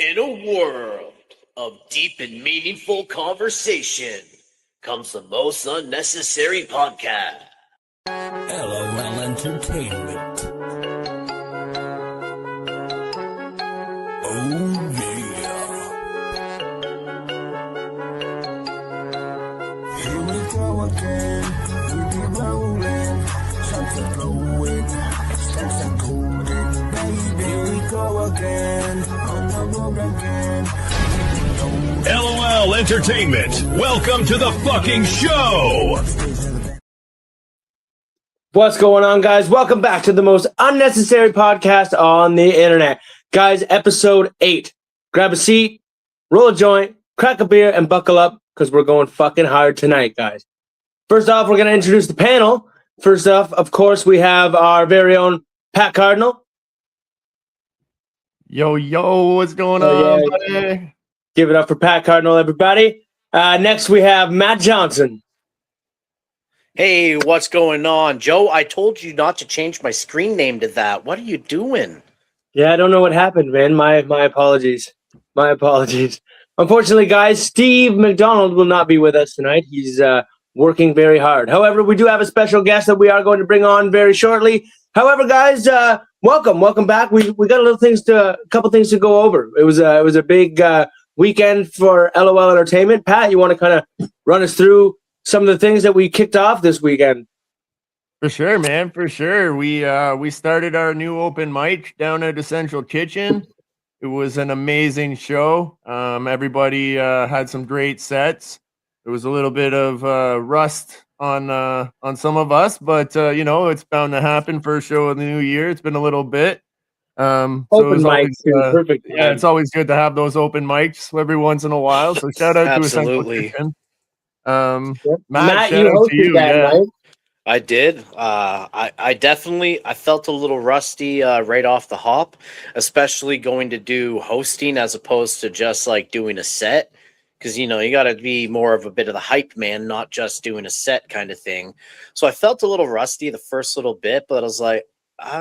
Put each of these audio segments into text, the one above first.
In a world of deep and meaningful conversation comes the most unnecessary podcast. LOL Entertainment. Oh yeah. Here we go again. We be rolling. Shots are blowing. Stacks are golden. Baby, here we go again. On the road again. LOL Entertainment. Welcome to the fucking show. What's going on, guys? Welcome back to the most unnecessary podcast on the internet. Guys, episode 8. Grab a seat, roll a joint, crack a beer, and buckle up because we're going fucking hard tonight, guys. First off, we're going to introduce the panel. First off, of course, we have our very own Pat Cardinal. Yo, what's going on, buddy? Give it up for Pat Cardinal, everybody. Next, we have Matt Johnson. Hey, what's going on? Joe, I told you not to change my screen name to that. What are you doing? Yeah, I don't know what happened, man. My apologies. My apologies. Unfortunately, guys, Steve McDonald will not be with us tonight. He's working very hard. However, we do have a special guest that we are going to bring on very shortly. However, guys, welcome back. We got a couple things to go over. It was a big weekend for LOL Entertainment. Pat, you want to kind of run us through some of the things that we kicked off this weekend? For sure, man. For sure. We started our new open mic down at Essential Kitchen. It was an amazing show. Everybody had some great sets. There was a little bit of rust on some of us, but it's bound to happen for a show of the new year. It's been a little bit. Open mics, perfect. Yeah, it's always good to have those open mics every once in a while. So shout out to Essential Kitchen. Matt, you hosted that, right? I did. I felt a little rusty right off the hop, especially going to do hosting as opposed to just like doing a set. Because, you got to be more of a bit of the hype man, not just doing a set kind of thing. So I felt a little rusty the first little bit, but I was like,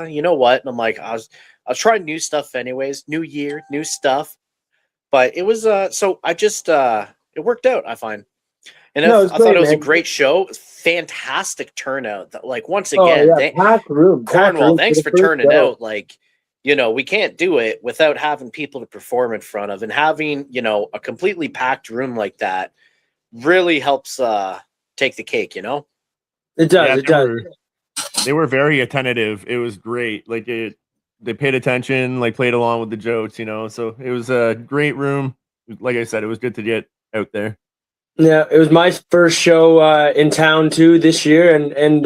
you know what? And I'm like, I'll try new stuff anyways. New year, new stuff. But it was, so I just, it worked out, I find. And I thought it was a great show. Fantastic turnout. Like, once again, Cornwall, thanks for turning out. Like, we can't do it without having people to perform in front of, and having, a completely packed room like that really helps take the cake, It does. It does. They were very attentive. It was great. Like, they paid attention, like played along with the jokes, So it was a great room. Like I said, it was good to get out there. Yeah, it was my first show in town too this year, and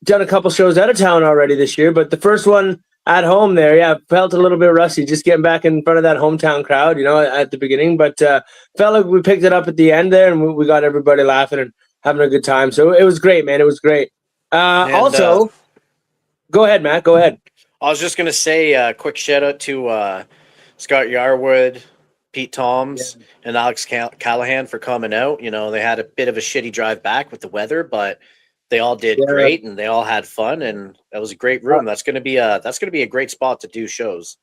done a couple shows out of town already this year. But the first one at home there, felt a little bit rusty, just getting back in front of that hometown crowd, at the beginning. But felt like we picked it up at the end there, and we got everybody laughing and having a good time. So it was great, man. It was great. Also, go ahead, Matt. Go ahead. I was just gonna say a quick shout out to Scott Yarwood, Pete Toms, and Alex Callahan for coming out. They had a bit of a shitty drive back with the weather, but they all did great, and they all had fun, and that was a great room. That's gonna be a great spot to do shows.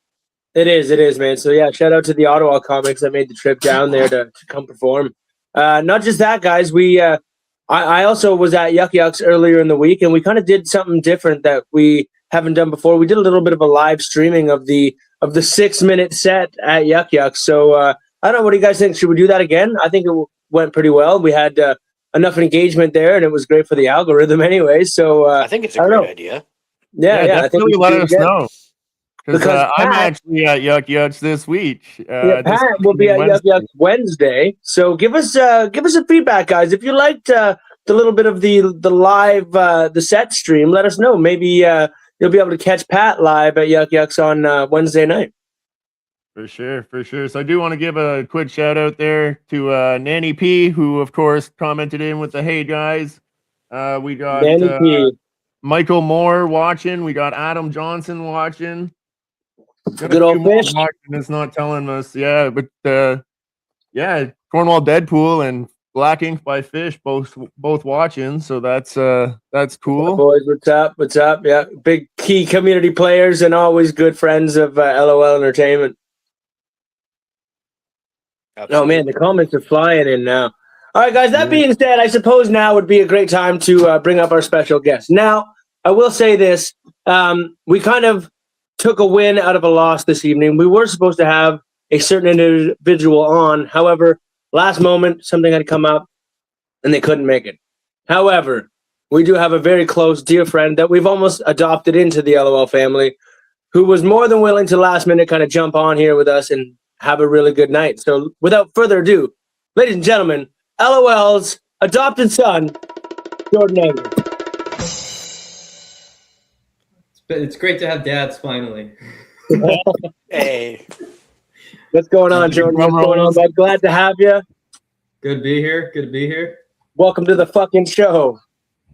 It is, man. So shout out to the Ottawa comics that made the trip down there to come perform. Not just that, guys. I also was at Yuck Yucks earlier in the week, and we kind of did something different that we haven't done before. We did a little bit of a live streaming of the 6-minute set at Yuck Yucks. So I don't know. What do you guys think? Should we do that again? I think it went pretty well. We had enough engagement there, and it was great for the algorithm anyway. So I think it's a great idea. Yeah. I think we let us know. Because I'm actually at Yuck Yucks this week. Pat will be at Yuck Yucks Wednesday. So give us a feedback, guys. If you liked the little bit of the live the set stream, let us know. Maybe you'll be able to catch Pat live at Yuck Yucks on Wednesday night. For sure. So I do want to give a quick shout out there to Nanny P, who of course commented in with the "Hey guys." We got Michael Moore watching. We got Adam Johnson watching. Good old fish. It's not telling us, but Cornwall Deadpool and Black Ink by Fish both watching, so that's cool. Boys, what's up? Yeah, big key community players and always good friends of LOL Entertainment. Oh man, the comments are flying in now. All right, guys. That being said, I suppose now would be a great time to bring up our special guest. Now, I will say this: we kind of took a win out of a loss this evening. We were supposed to have a certain individual on, however, last moment something had come up, and they couldn't make it. However, we do have a very close, dear friend that we've almost adopted into the LOL family, who was more than willing to last minute kind of jump on here with us and have a really good night. So without further ado, ladies and gentlemen, LOL's adopted son, Jordan Angel. It's great to have dads finally. Hey, What's going on, Jordan? What's going on, bud? Glad to have you. Good to be here. Good to be here. Welcome to the fucking show.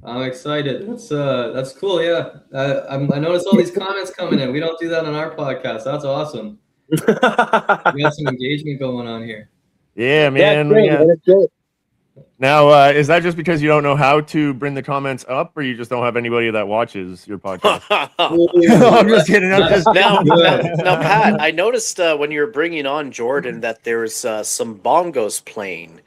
I'm excited. That's cool. Yeah, I noticed all these comments coming in. We don't do that on our podcast. That's awesome. We got some engagement going on here. Yeah, man. That's great. Now, is that just because you don't know how to bring the comments up, or you just don't have anybody that watches your podcast? I'm just kidding. now, Pat, I noticed when you were bringing on Jordan that there was some bongos playing.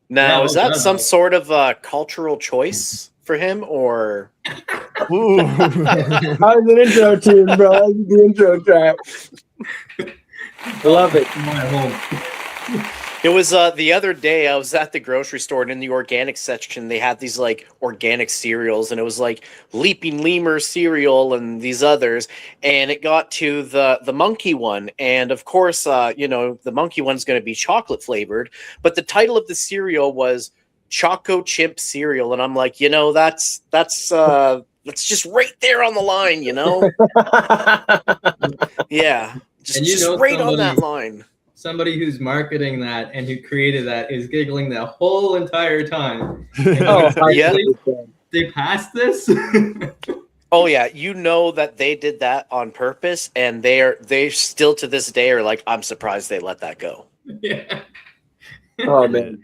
Now, is that some sort of cultural choice for him, or? Ooh. How's an intro tune, bro? How's the intro track? Love it. My home. It was the other day I was at the grocery store, and in the organic section they had these like organic cereals, and it was like Leaping Lemur cereal and these others, and it got to the monkey one, and of course the monkey one's going to be chocolate flavored, but the title of the cereal was Choco Chimp cereal, and I'm like, that's just right there on the line, yeah, just right on that line. Somebody who's marketing that and who created that is giggling the whole entire time. Yeah. They passed this? Oh yeah, that they did that on purpose, and they still to this day are like, I'm surprised they let that go. Yeah. Oh man.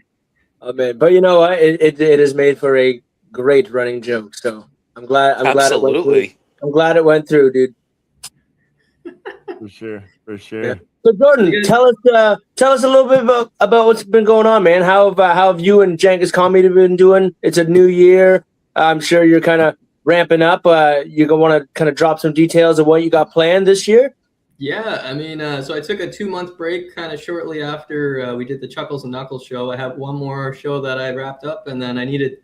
But you know what? It is made for a great running joke. So I'm glad it went through. I'm glad it went through, dude. For sure. Yeah. So Jordan, tell us a little bit about what's been going on, man. How have you and Genghis Comedy been doing? It's a new year. I'm sure you're kind of ramping up. You're gonna want to kind of drop some details of what you got planned this year. Yeah, I mean, so I took a 2-month break kind of shortly after we did the Chuckles and Knuckles show. I have one more show that I wrapped up, and then I needed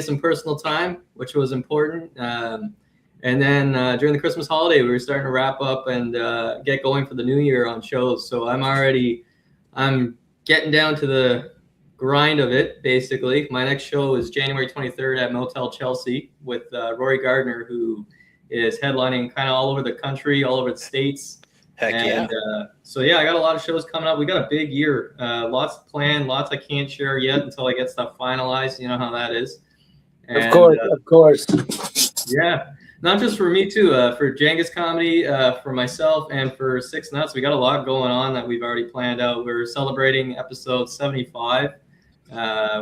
some personal time, which was important. And then during the Christmas holiday, we were starting to wrap up and get going for the new year on shows. So I'm getting down to the grind of it, basically. My next show is January 23rd at Motel Chelsea with Rory Gardner, who is headlining kind of all over the country, all over the states. Heck and, yeah. So yeah, I got a lot of shows coming up. We got a big year, lots planned, lots I can't share yet until I get stuff finalized. You know how that is. And, of course. Yeah. Not just for me too, for Genghis Comedy, for myself, and for Six Nuts. We got a lot going on that we've already planned out. We're celebrating episode 75.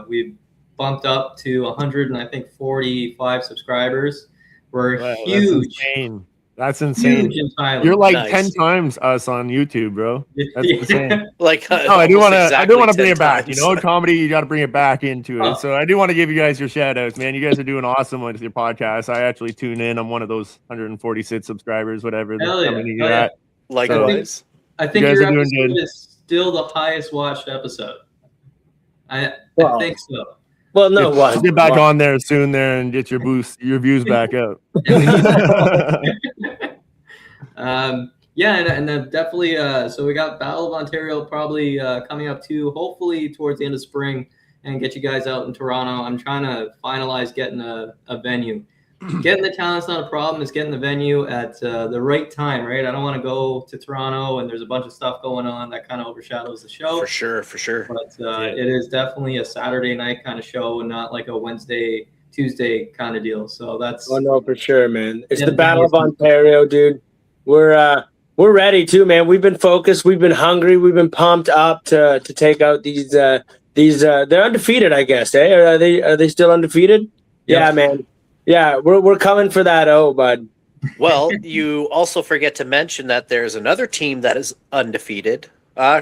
We've bumped up to 145 subscribers. We're huge. That's insane. Huge in Thailand. You're like 10 times us on YouTube, bro. That's insane. Like, I do want to bring it back. times. Comedy, you got to bring it back into it. So I do want to give you guys your shout outs, man. You guys are doing awesome with your podcast. I actually tune in. I'm one of those 146 subsibscribers, whatever. Likewise. I think your episode is still the highest watched episode. I think so. Well, no, get back on there soon there and get your views back up. Yeah, and then definitely. So we got Battle of Ontario probably coming up too. Hopefully towards the end of spring, and get you guys out in Toronto. I'm trying to finalize getting a venue. Getting the talent's not a problem. It's getting the venue at the right time, right? I don't want to go to Toronto and there's a bunch of stuff going on that kind of overshadows the show. For sure. But it is definitely a Saturday night kind of show and not like a Wednesday, Tuesday kind of deal. So that's. Oh no, for sure, man. It's the Battle of Ontario, dude. We're ready too, man. We've been focused. We've been hungry. We've been pumped up to take out these. They're undefeated, I guess. Eh? Are they still undefeated? Yep. Yeah, man. Yeah, we're coming for that. Oh, bud. Well, you also forget to mention that there's another team that is undefeated.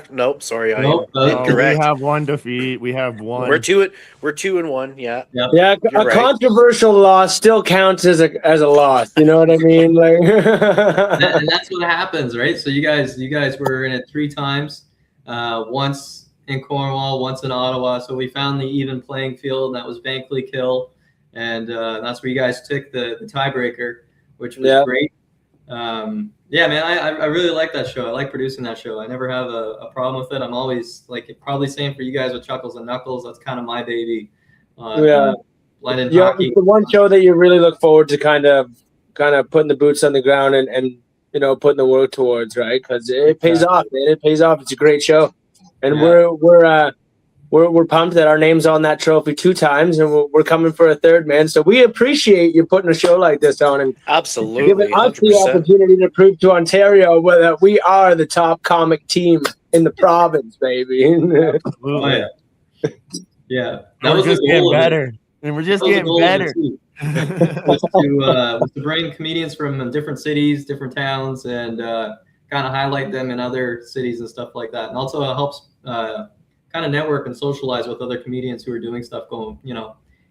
Nope. Sorry, I Nope, am We incorrect. have one defeat. We have one. We're 2-1. Yeah. Yep. Yeah, You're a right. controversial loss still counts as a loss. You know what I mean? Like, And that's what happens, right? So you guys were in it 3 times, once in Cornwall, once in Ottawa. So we found the even playing field, and that was Bankley Kill, and that's where you guys took the tiebreaker, which was Yeah. great. Yeah, man, I really like that show. I like producing that show. I never have a problem with it. I'm always like, probably same for you guys with Chuckles and Knuckles. That's kind of my baby. Yeah. Blended Yeah, hockey. it's the one show that you really look forward to kind of putting the boots on the ground and you know, putting the work towards, right? Because it pays off, man. It pays off. It's a great show, and Yeah. we're pumped that our name's on that trophy 2 times, and we're coming for a third, man. So we appreciate you putting a show like this on and Absolutely. giving us the 100%. opportunity to prove to Ontario that we are the top comic team in the province, baby. Oh, yeah. Yeah. That We're was just the getting goal of it. better. And we're just That was the getting goal of it, better. too. was to bring comedians from different cities, different towns, and kind of highlight them in other cities and stuff like that. And also it helps kind of network and socialize with other comedians who are doing stuff going,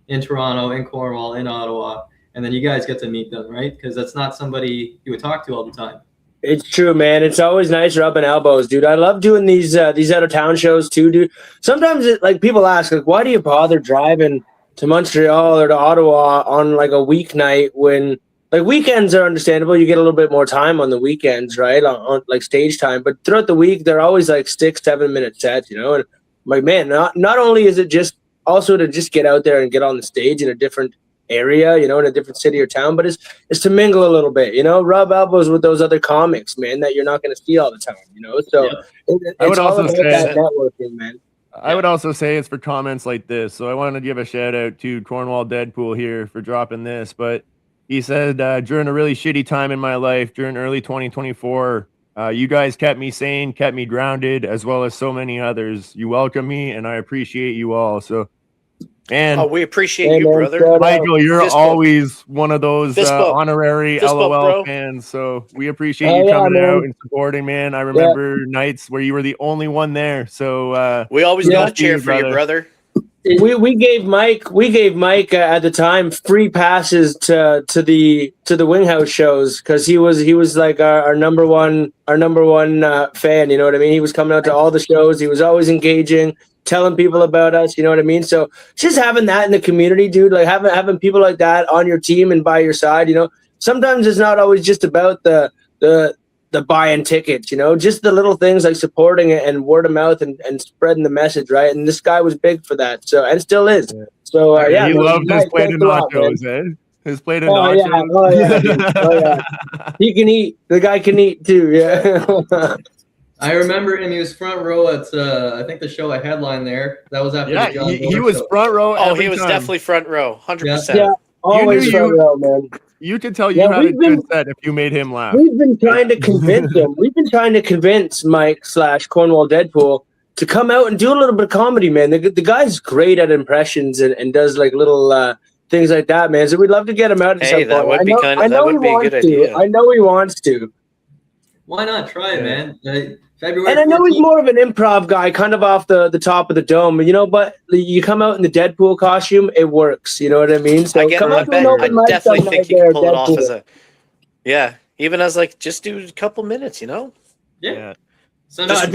in Toronto, in Cornwall, in Ottawa. And then you guys get to meet them, right? Because that's not somebody you would talk to all the time. It's true, man. It's always nice rubbing elbows, dude. I love doing these out of town shows too, dude. Sometimes people ask, like, why do you bother driving to Montreal or to Ottawa on like a weeknight when like weekends are understandable. You get a little bit more time on the weekends, right? On like stage time, but throughout the week they're always like 6-7 minute sets, you know. And I'm like, man, not only is it just also to just get out there and get on the stage in a different area, you know, in a different city or town, but it's to mingle a little bit, you know, rub elbows with those other comics, man, that you're not going to see all the time, you know. So it's all about that networking, man. I would also say it's for comments like this. So I wanted to give a shout out to Cornwall Deadpool here for dropping this. But he said, during a really shitty time in my life, during early 2024, you guys kept me sane, kept me grounded, as well as so many others. You welcome me, and I appreciate you all. So, and we appreciate you, brother. Michael, you're always one of those honorary LOL fans. So we appreciate you coming out and supporting, man. I remember nights where you were the only one there. So we always got a cheer for you, brother. We gave Mike at the time free passes to the Winghouse shows because he was like our number one fan. You know what I mean? He was coming out to all the shows. He was always engaging, telling people about us. You know what I mean? So just having that in the community, dude, like having people like that on your team and by your side. You know, sometimes it's not always just about the buying tickets, you know, just the little things like supporting it and word of mouth and spreading the message, right? And this guy was big for that, so and still is. So he loved his plate of nachos, His plate of nachos. Yeah. He can eat. The guy can eat too. Yeah. I remember him. He was front row at I think the show I headlined there. That was after the John he was show. front row. Oh, he was definitely front row, 100%. Yeah, always front row, man. You could tell you had a good set if you made him laugh. We've been trying to convince him. We've been trying to convince Mike / Cornwall Deadpool to come out and do a little bit of comedy, man. The guy's great at impressions and does like little things like that, man. So we'd love to get him out. Hey, that would be a good idea. I know he wants to. Why not try it, man? February. And I know he's more of an improv guy, kind of off the top of the dome, you know, but you come out in the Deadpool costume, it works. You know what I mean? So I definitely think you can pull it off as even as like just do a couple minutes, you know? Yeah. Just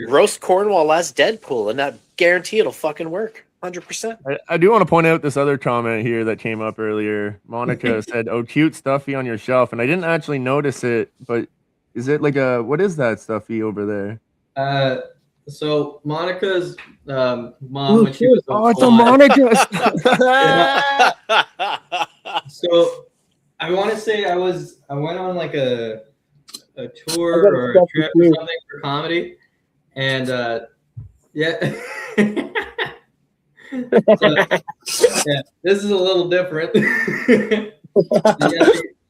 roast Cornwall as Deadpool, and I guarantee it'll fucking work. 100%. I do want to point out this other comment here that came up earlier. Monica said, "Oh, cute stuffy on your shelf," and I didn't actually notice it, but is it like what is that stuffy over there? So Monica's mom when she was it's a Monica. So I want to say I went on like a tour or a trip or something for comedy, and this is a little different.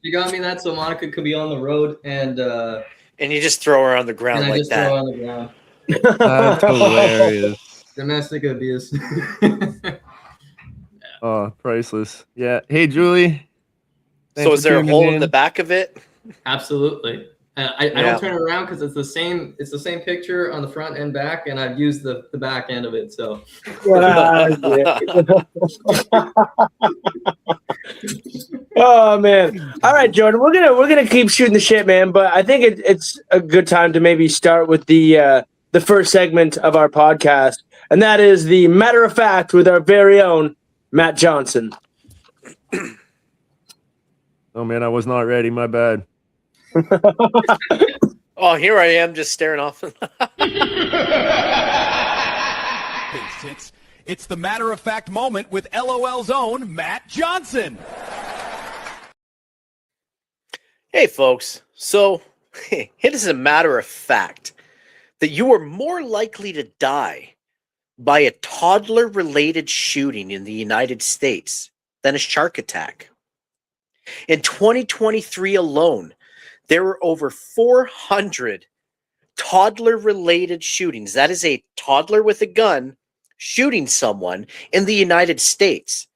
You got me that so Monica could be on the road and you just throw her on the ground like that. Throw her on the ground. That's hilarious. Domestic abuse. Oh, priceless. Yeah. Hey, Julie. So is there a hole in the back of it? Absolutely. I don't turn it around because it's the same picture on the front and back, and I've used the back end of it. So Oh man! All right, Jordan, we're gonna keep shooting the shit, man. But I think it's a good time to maybe start with the first segment of our podcast, and that is the matter of fact with our very own Matt Johnson. Oh man, I was not ready. My bad. Oh, here I am, just staring off. It's the matter of fact moment with LOL's own Matt Johnson. Hey, folks. So, it is a matter of fact that you are more likely to die by a toddler-related shooting in the United States than a shark attack. In 2023 alone, there were over 400 toddler-related shootings. That is a toddler with a gun shooting someone in the United States.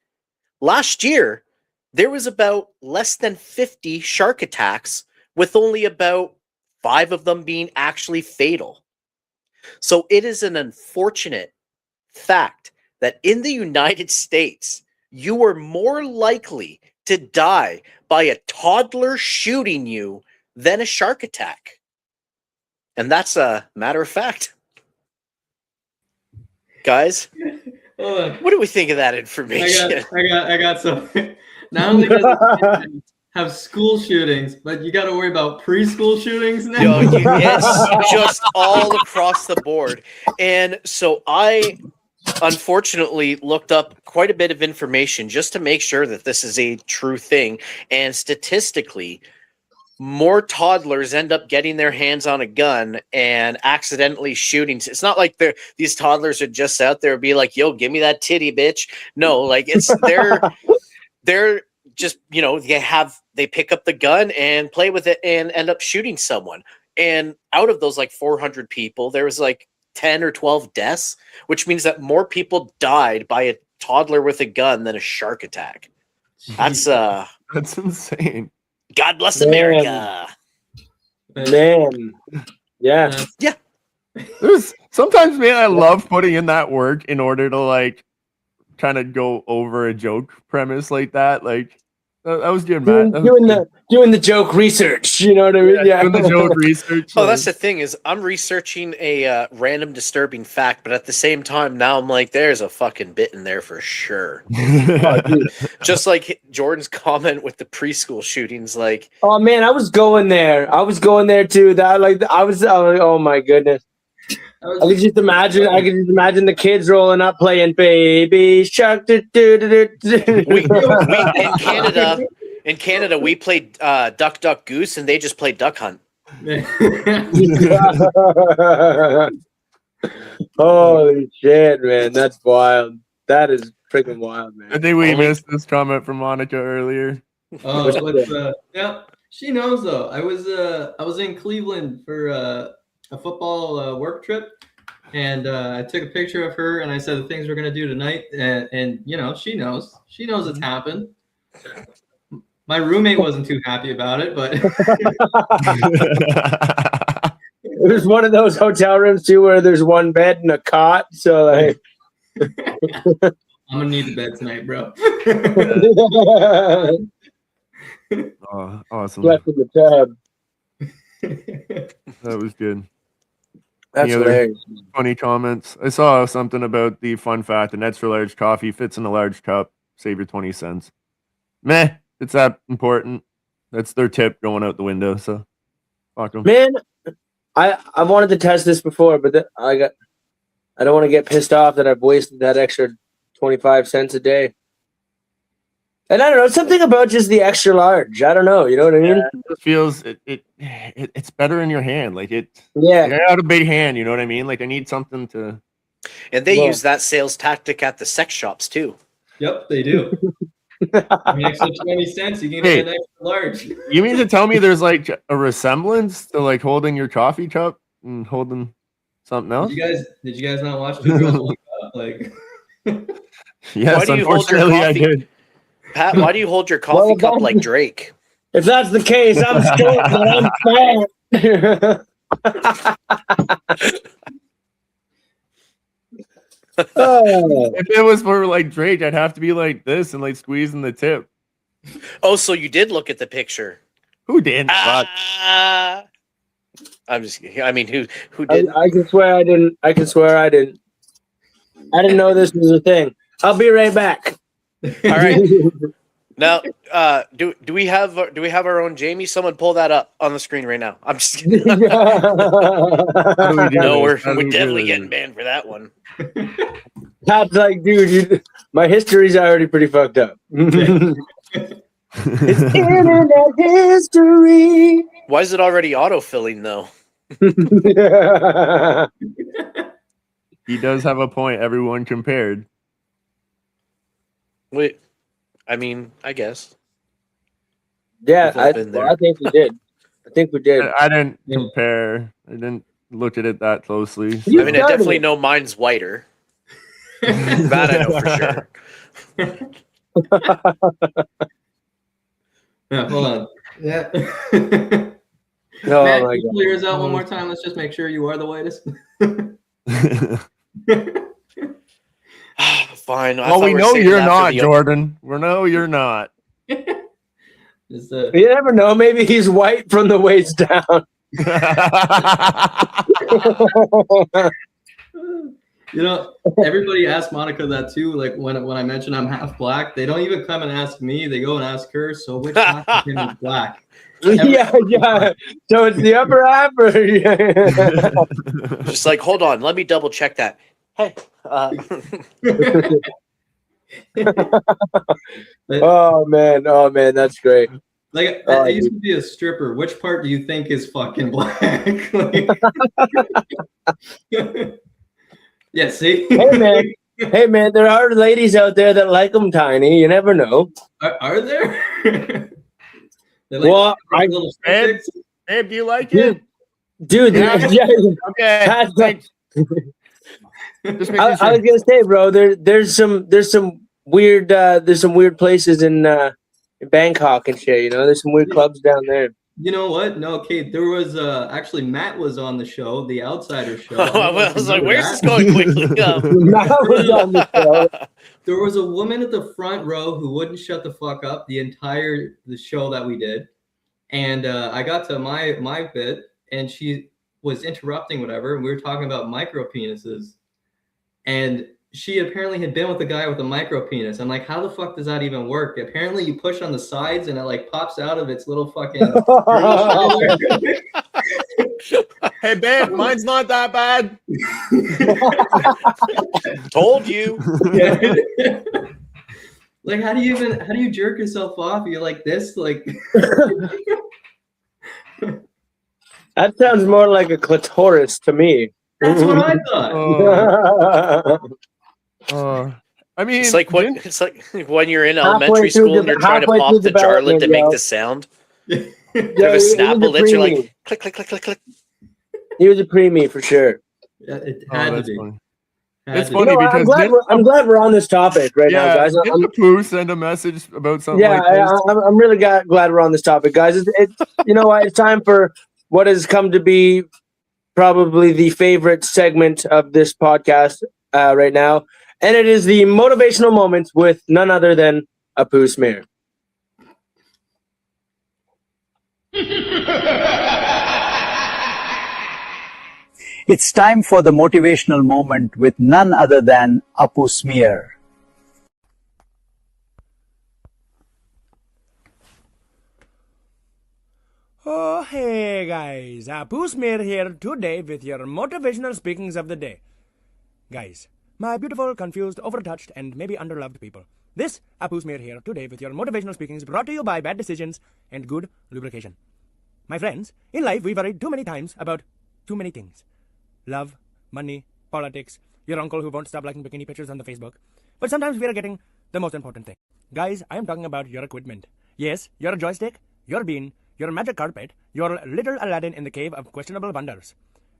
Last year, there was about less than 50 shark attacks, with only about 5 of them being actually fatal. So it is an unfortunate fact that in the United States, you are more likely to die by a toddler shooting you than a shark attack. And that's a matter of fact. Guys, what do we think of that information? I got something. Not only does it have school shootings, but you got to worry about preschool shootings now. Yo, it's just all across the board. And so I unfortunately looked up quite a bit of information just to make sure that this is a true thing. And statistically, more toddlers end up getting their hands on a gun and accidentally shooting. It's not like these toddlers are just out there be like, yo, give me that titty, bitch. No, like they're just, they pick up the gun and play with it and end up shooting someone. And out of those like 400 people, there was like 10 or 12 deaths, which means that more people died by a toddler with a gun than a shark attack. That's insane. God bless America. Man. Yeah. Yeah. Sometimes, man, I love putting in that work in order to like kind of go over a joke premise like that. Like that was good, Matt. Doing the joke research. You know what I mean? Yeah. Doing the joke research. Oh, that's the thing is I'm researching a random disturbing fact, but at the same time now I'm like, there's a fucking bit in there for sure. Just like Jordan's comment with the preschool shootings, like, oh man, I was going there too. Oh my goodness. I could just imagine the kids rolling up playing Baby Shark. In Canada, we played Duck Duck Goose, and they just played Duck Hunt. Holy shit, man, that's wild. That is freaking wild, man. I think we missed this comment from Monica earlier. Yeah, she knows though. I was in Cleveland for a football work trip, and I took a picture of her and I said the things we're gonna do tonight, and she knows it's happened. My roommate wasn't too happy about it, but it was one of those hotel rooms too where there's one bed and a cot, so like I'm gonna need the bed tonight, bro. Oh, awesome. Left in the tub. That was good. That's hilarious. Funny comments. I saw something about the fun fact: an extra large coffee fits in a large cup. Save your 20 cents. Meh, it's that important. That's their tip going out the window. So, fuck them. Man, I've wanted to test this before, but I don't want to get pissed off that I've wasted that extra 25 cents a day. And I don't know, something about just the extra large. I don't know, you know what I mean? Yeah, it feels it's better in your hand. Like I got a big hand, you know what I mean? Like I need something to. And they use that sales tactic at the sex shops too. Yep, they do. An extra 20 cents, you can get an extra large. You mean to tell me there's like a resemblance to like holding your coffee cup and holding something else? Did you guys not watch Two Girls One Cup? Like, yes, unfortunately I did. Pat, why do you hold your coffee cup like Drake? If that's the case, I'm scared that I'm fat. Oh. If it was for like Drake, I'd have to be like this and like squeezing the tip. Oh, so you did look at the picture? Who didn't? Fuck. Ah, I'm just. I mean, who did? I can swear I didn't. I can swear I didn't. I didn't know this was a thing. I'll be right back. All right. Now, do we have our own Jamie? Someone pull that up on the screen right now. I'm just kidding. How do we do No, this? How do we're we do definitely this? getting banned for that one. That's like, dude, my history's already pretty fucked up. It's internet history. Why is it already autofilling though? He does have a point. Everyone compared. Wait, I mean, I guess. Yeah, We've all been there. I think we did. I think we did. I didn't compare. I didn't look at it that closely. You I mean, I started definitely it. know mine's whiter. That I know for sure. Yeah, hold on. Yeah. Oh Matt, my can you god. clear yours out one more time? Let's just make sure you are the whitest. Fine. I Well, thought we were know saving you're that for not, the- Jordan. We know you're not. Just, You never know. Maybe he's white from the waist down. you know, everybody asks Monica that too. Like when I mention I'm half black, they don't even come and ask me. They go and ask her. So which half of him is black? Yeah. So it's the upper half. Just like, hold on, let me double check that. Hey, Oh man, that's great. Like Oh, I used to be a stripper. Which part do you think is fucking black? Like- yeah, see? Hey man, there are ladies out there that like them tiny. You never know. Are there? They're Well, I- little Babe, sticks? Babe, do you like it? Dude, Yeah. yeah. Okay. That's- Thanks. Just making I was sure. gonna say, bro, there's some weird places in Bangkok and shit. You know, there's some weird clubs down there. You know what? No, okay. There was actually Matt was on the show, the Outsider show. I was like, Remember where's that? this going quickly? Matt was on the show. There was a woman at the front row who wouldn't shut the fuck up the show that we did, and I got to my bit, and she was interrupting whatever, and we were talking about micro penises, and she apparently had been with a guy with a micro penis. I'm like, how the fuck does that even work? Apparently, you push on the sides, and it like pops out of its little fucking. Hey, babe, mine's not that bad. Told you. Like, how do you jerk yourself off? You're like this, like. That sounds more like a clitoris to me. That's what I thought. I mean, It's like when you're in Halfway elementary through school and you're trying to halfway pop through the jarlet to development, make yo. the sound. Yeah, The he was Snapple a lips, you're preemie. like click, click, click, click, click. He was a preemie for sure. Yeah, it oh, had to that's be. funny. Had It's to be. funny because I'm glad we're on this topic right now, yeah, guys. didn't the Pooh send a message about something Yeah, like this? I'm really glad we're on this topic, guys. It's you know what? It's time for what has come to be probably the favorite segment of this podcast right now, and it is the motivational moments with none other than a poo smear. It's time for the motivational moment with none other than Apu Smear. Oh, hey guys, Apu Smear here today with your motivational speakings of the day. Guys, my beautiful, confused, overtouched, and maybe underloved people. This Apu Smear here today with your motivational speakings brought to you by bad decisions and good lubrication. My friends, in life we worry too many times about too many things. Love, money, politics, your uncle who won't stop liking bikini pictures on the Facebook. But sometimes we are getting the most important thing. Guys, I am talking about your equipment. Yes, your joystick, your bean, your magic carpet, your little Aladdin in the cave of questionable wonders.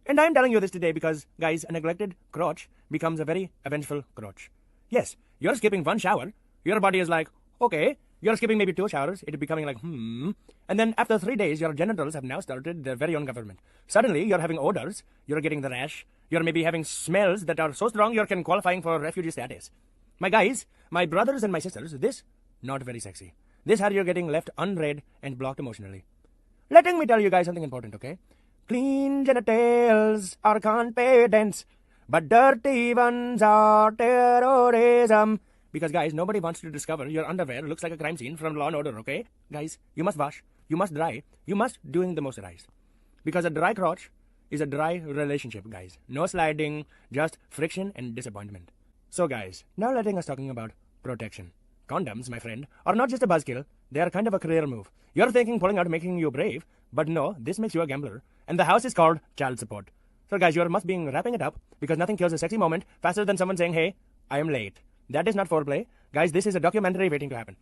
And I am telling you this today because, guys, a neglected crotch becomes a very avengeful crotch. Yes, you're skipping one shower. Your body is like, okay, You're skipping maybe 2 showers, it is becoming like, and then after 3 days, your genitals have now started their very own government. Suddenly, you're having odors, you're getting the rash, you're maybe having smells that are so strong you're qualifying for refugee status. My guys, my brothers and my sisters, this, not very sexy. This how you're getting left unread and blocked emotionally. Letting me tell you guys something important, okay? Clean genitals are confidence, but dirty ones are terrorism. Because, guys, nobody wants to discover your underwear looks like a crime scene from Law & Order, okay? Guys, you must wash, you must dry, you must doing the moisturize. Because a dry crotch is a dry relationship, guys. No sliding, just friction and disappointment. So, guys, now letting us talking about protection. Condoms, my friend, are not just a buzzkill, they are kind of a career move. You're thinking pulling out making you brave, but no, this makes you a gambler. And the house is called child support. So, guys, you must be wrapping it up because nothing kills a sexy moment faster than someone saying, hey, I am late. That is not foreplay. Guys, this is a documentary waiting to happen.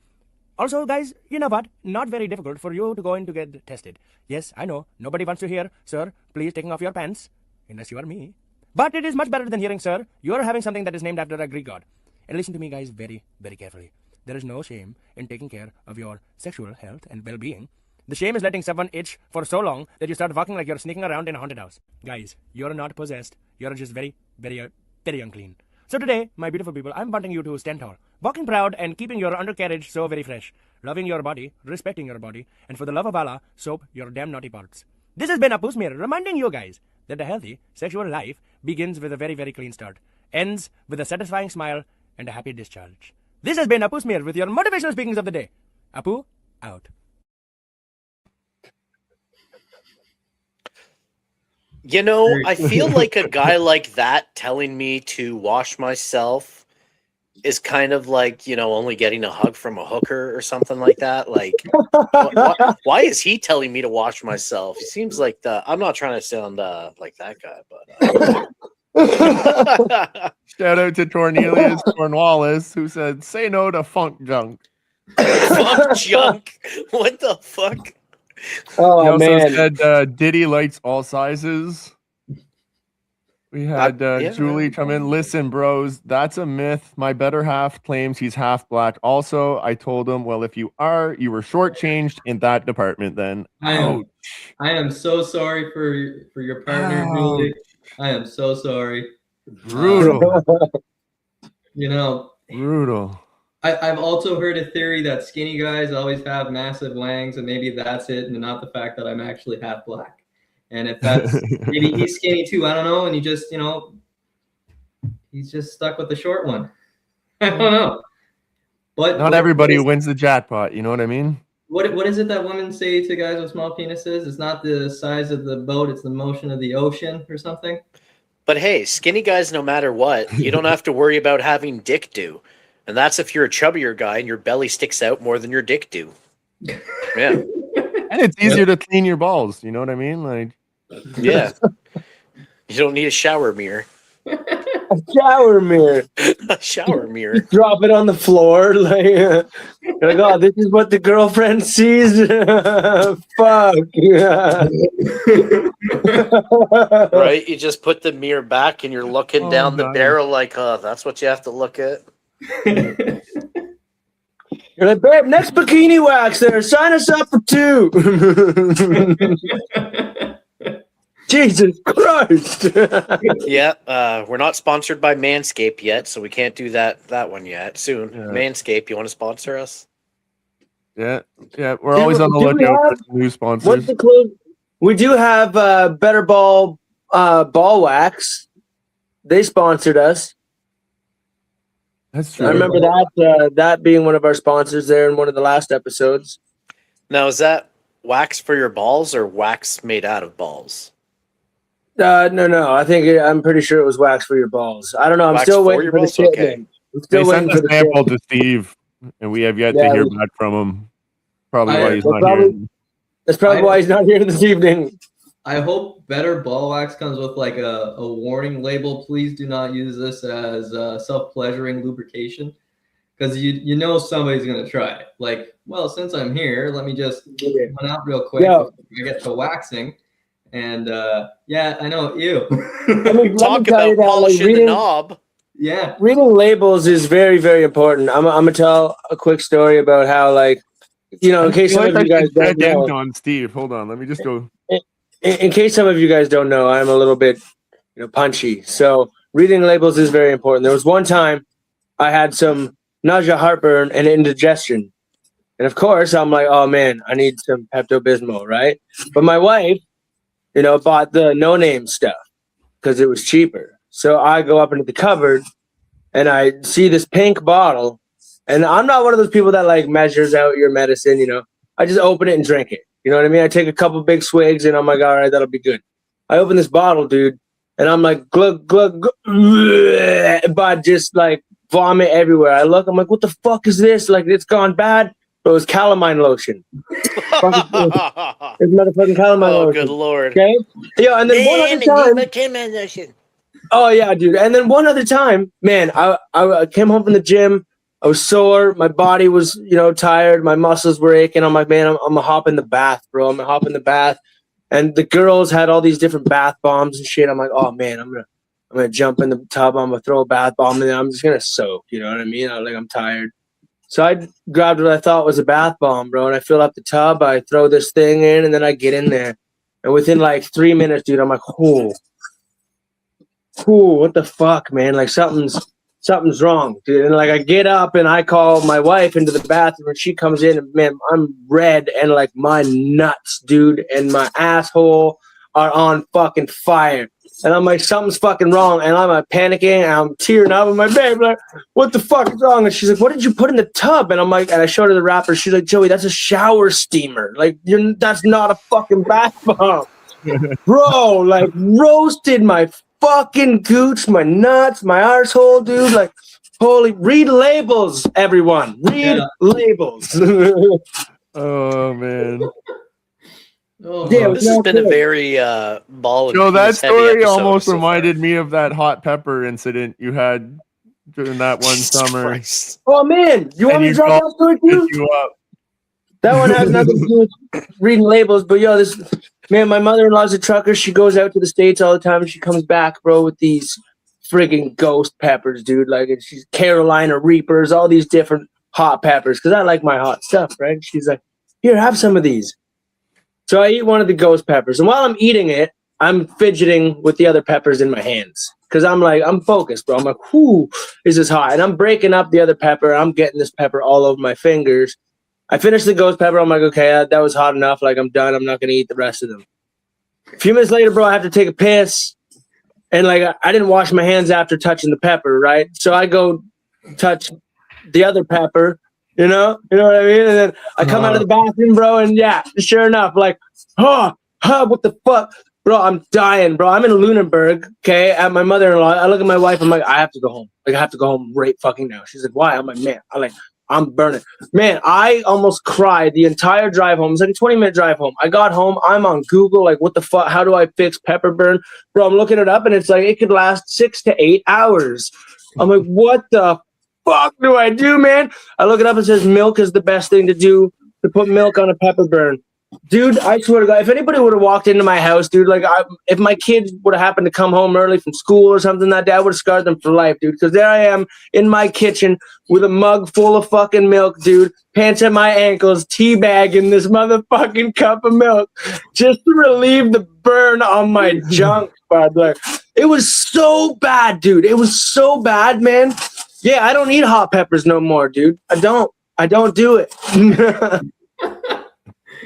Also, guys, you know what? Not very difficult for you to go in to get tested. Yes, I know. Nobody wants to hear, sir, please taking off your pants. Unless you are me. But it is much better than hearing, sir, you are having something that is named after a Greek god. And listen to me, guys, very, very carefully. There is no shame in taking care of your sexual health and well-being. The shame is letting someone itch for so long that you start walking like you're sneaking around in a haunted house. Guys, you're not possessed. You're just very, very, very unclean. So today, my beautiful people, I'm wanting you to stand tall, walking proud and keeping your undercarriage so very fresh, loving your body, respecting your body, and for the love of Allah, soap your damn naughty parts. This has been Apus Mir reminding you guys that a healthy sexual life begins with a very, very clean start, ends with a satisfying smile and a happy discharge. This has been Apus Mir with your motivational speakings of the day. Apu, out. You know, I feel like a guy like that telling me to wash myself is kind of like, you know, only getting a hug from a hooker or something like that. Like, why is he telling me to wash myself? He seems like I'm not trying to sound like that guy, but. Shout out to Cornelius Cornwallis, who said, say no to funk junk. Funk junk? What the fuck? Oh, He also man. said Diddy likes all sizes. We had Julie come in. Listen, bros, that's a myth. My better half claims he's half black. Also, I told him, well, if you are, you were shortchanged in that department then. I am so sorry for your partner, Julie. I am so sorry. Brutal. You know, Brutal. I've also heard a theory that skinny guys always have massive wangs, and maybe that's it, and not the fact that I'm actually half black. And if that's maybe he's skinny too, I don't know, and he just, you know, he's just stuck with the short one. I don't know. But not everybody wins the jackpot, you know what I mean? What is it that women say to guys with small penises? It's not the size of the boat, it's the motion of the ocean or something. But hey, skinny guys, no matter what, you don't have to worry about having dick do. And that's if you're a chubbier guy and your belly sticks out more than your dick do. Yeah. And it's easier to clean your balls, you know what I mean? Like, yeah. You don't need a shower mirror. A shower mirror. A shower mirror. Drop it on the floor. Like, you're like, oh, this is what the girlfriend sees. Fuck. Yeah. Right? You just put the mirror back and you're looking down the barrel like, that's what you have to look at. You're like, babe, next bikini wax there. Sign us up for 2. Jesus Christ. Yeah, we're not sponsored by Manscaped yet, so we can't do that one yet. Soon. Yeah. Manscaped, you want to sponsor us? Yeah. We're always on the lookout for new sponsors. What's the clue? We do have Better Ball Wax. They sponsored us. That's true. I remember that being one of our sponsors there in one of the last episodes. Now, is that wax for your balls or wax made out of balls? No. I'm pretty sure it was wax for your balls. I don't know. I'm still waiting for the shipment. Okay. I'm still waiting for the sample to Steve, and we have yet to hear back from him. Probably why he's not here. That's probably why he's not here this evening. I hope Better Ball Wax comes with like a warning label. Please do not use this as self-pleasuring lubrication, because you know somebody's gonna try it. Like, well, since I'm here, let me just run out real quick before I get to waxing. And yeah, I know. Ew. Talk about polishing the knob. Yeah. Reading labels is very, very important. I'm gonna tell a quick story about how, like, in case some of you guys don't know, on Steve. Hold on, let me just go. in case some of you guys don't know, I'm a little bit, punchy. So reading labels is very important. There was one time I had some nausea, heartburn, and indigestion, and of course I'm like, oh man, I need some Pepto-Bismol, right? But my wife, bought the no-name stuff because it was cheaper. So I go up into the cupboard and I see this pink bottle, and I'm not one of those people that like measures out your medicine. I just open it and drink it. You know what I mean? I take a couple big swigs and I'm like, all right, that'll be good. I open this bottle, dude, and I'm like, glug, glug, glug, but just like vomit everywhere. I look, I'm like, what the fuck is this? Like, it's gone bad. But it was calamine lotion. It's motherfucking calamine lotion. Oh, good lord. Okay? Yeah, and then one other time. Oh, yeah, dude. And then one other time, man, I came home from the gym. I was sore. My body was, tired. My muscles were aching. I'm like, man, I'm going to hop in the bath, bro. I'm going to hop in the bath. And the girls had all these different bath bombs and shit. I'm like, oh, man, I'm gonna jump in the tub. I'm going to throw a bath bomb in there. I'm just going to soak. You know what I mean? I'm tired. So I grabbed what I thought was a bath bomb, bro, and I fill up the tub. I throw this thing in, and then I get in there. And within like 3 minutes, dude, I'm like, what the fuck, man? Like something's wrong, dude. And like I get up and I call my wife into the bathroom, and she comes in, and man, I'm red and like my nuts, dude, and my asshole are on fucking fire. And I'm like, something's fucking wrong. And I'm like panicking, and I'm tearing up. I'm like, babe, like, what the fuck is wrong? And she's like, what did you put in the tub? And I'm like, and I showed her the wrapper. She's like, Joey, that's a shower steamer. Like, that's not a fucking bath bomb. Bro, like, roasted my fucking gooch, my nuts, my arsehole, dude. Like, read labels, everyone. Read labels. Oh, man. Oh, Yeah, This has been a very ball and Joe, that penis heavy story episode almost so far. reminded me of that hot pepper incident you had during that one Jesus summer. Christ. Oh, man. You want And me to you drop called- that story too? You up. That one has nothing to do with reading labels, but man, my mother-in-law's a trucker. She goes out to the States all the time, and she comes back, bro, with these friggin' ghost peppers, dude. Like, she's Carolina Reapers, all these different hot peppers, because I like my hot stuff, right? She's like, here, have some of these. So I eat one of the ghost peppers, and while I'm eating it, I'm fidgeting with the other peppers in my hands, because I'm focused, bro. I'm like, whoo, this is hot. And I'm breaking up the other pepper. I'm getting this pepper all over my fingers. I finished the ghost pepper. I'm like, okay, that was hot enough. Like, I'm done. I'm not going to eat the rest of them. A few minutes later, bro, I have to take a piss. And, like, I didn't wash my hands after touching the pepper, right? So I go touch the other pepper, you know what I mean? And then I come out of the bathroom, bro, and, yeah, sure enough, like, what the fuck? Bro, I'm dying, bro. I'm in Lunenburg, okay, at my mother-in-law. I look at my wife. I'm like, I have to go home. Like, I have to go home right fucking now. She's like, why? I'm like, man, I'm burning. Man, I almost cried the entire drive home. It's like a 20-minute drive home. I got home. I'm on Google. Like, what the fuck? How do I fix pepper burn? Bro, I'm looking it up, and it's like it could last 6 to 8 hours. I'm like, what the fuck do I do, man? I look it up. It says milk is the best thing to do, to put milk on a pepper burn. Dude, I swear to God, if anybody would have walked into my house, dude, like, if my kids would have happened to come home early from school or something that day, I would have scarred them for life, dude. Because there I am in my kitchen with a mug full of fucking milk, dude, pants at my ankles, teabagging this motherfucking cup of milk just to relieve the burn on my junk, bud. Like, it was so bad, dude. It was so bad, man. Yeah, I don't eat hot peppers no more, dude. I don't do it.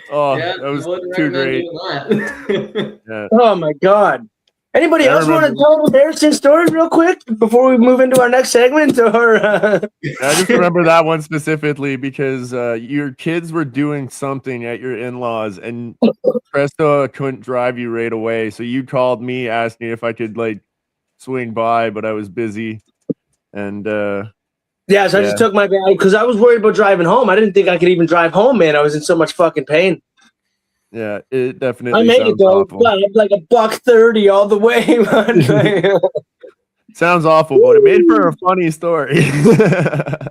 Oh, yeah, that was I wouldn't too recommend great. doing that. Yeah. Oh my God. Anybody I else want to remember- tell an embarrassing story real quick before we move into our next segment? Or I just remember that one specifically because your kids were doing something at your in-laws, and Presto couldn't drive you right away. So you called me asking if I could like swing by, but I was busy. And yeah, so I just took my bag because I was worried about driving home. I didn't think I could even drive home, man. I was in so much fucking pain. yeah, it definitely I made sounds it though, awful. but like $1.30 all the way. Man. Sounds awful, but it made for a funny story. I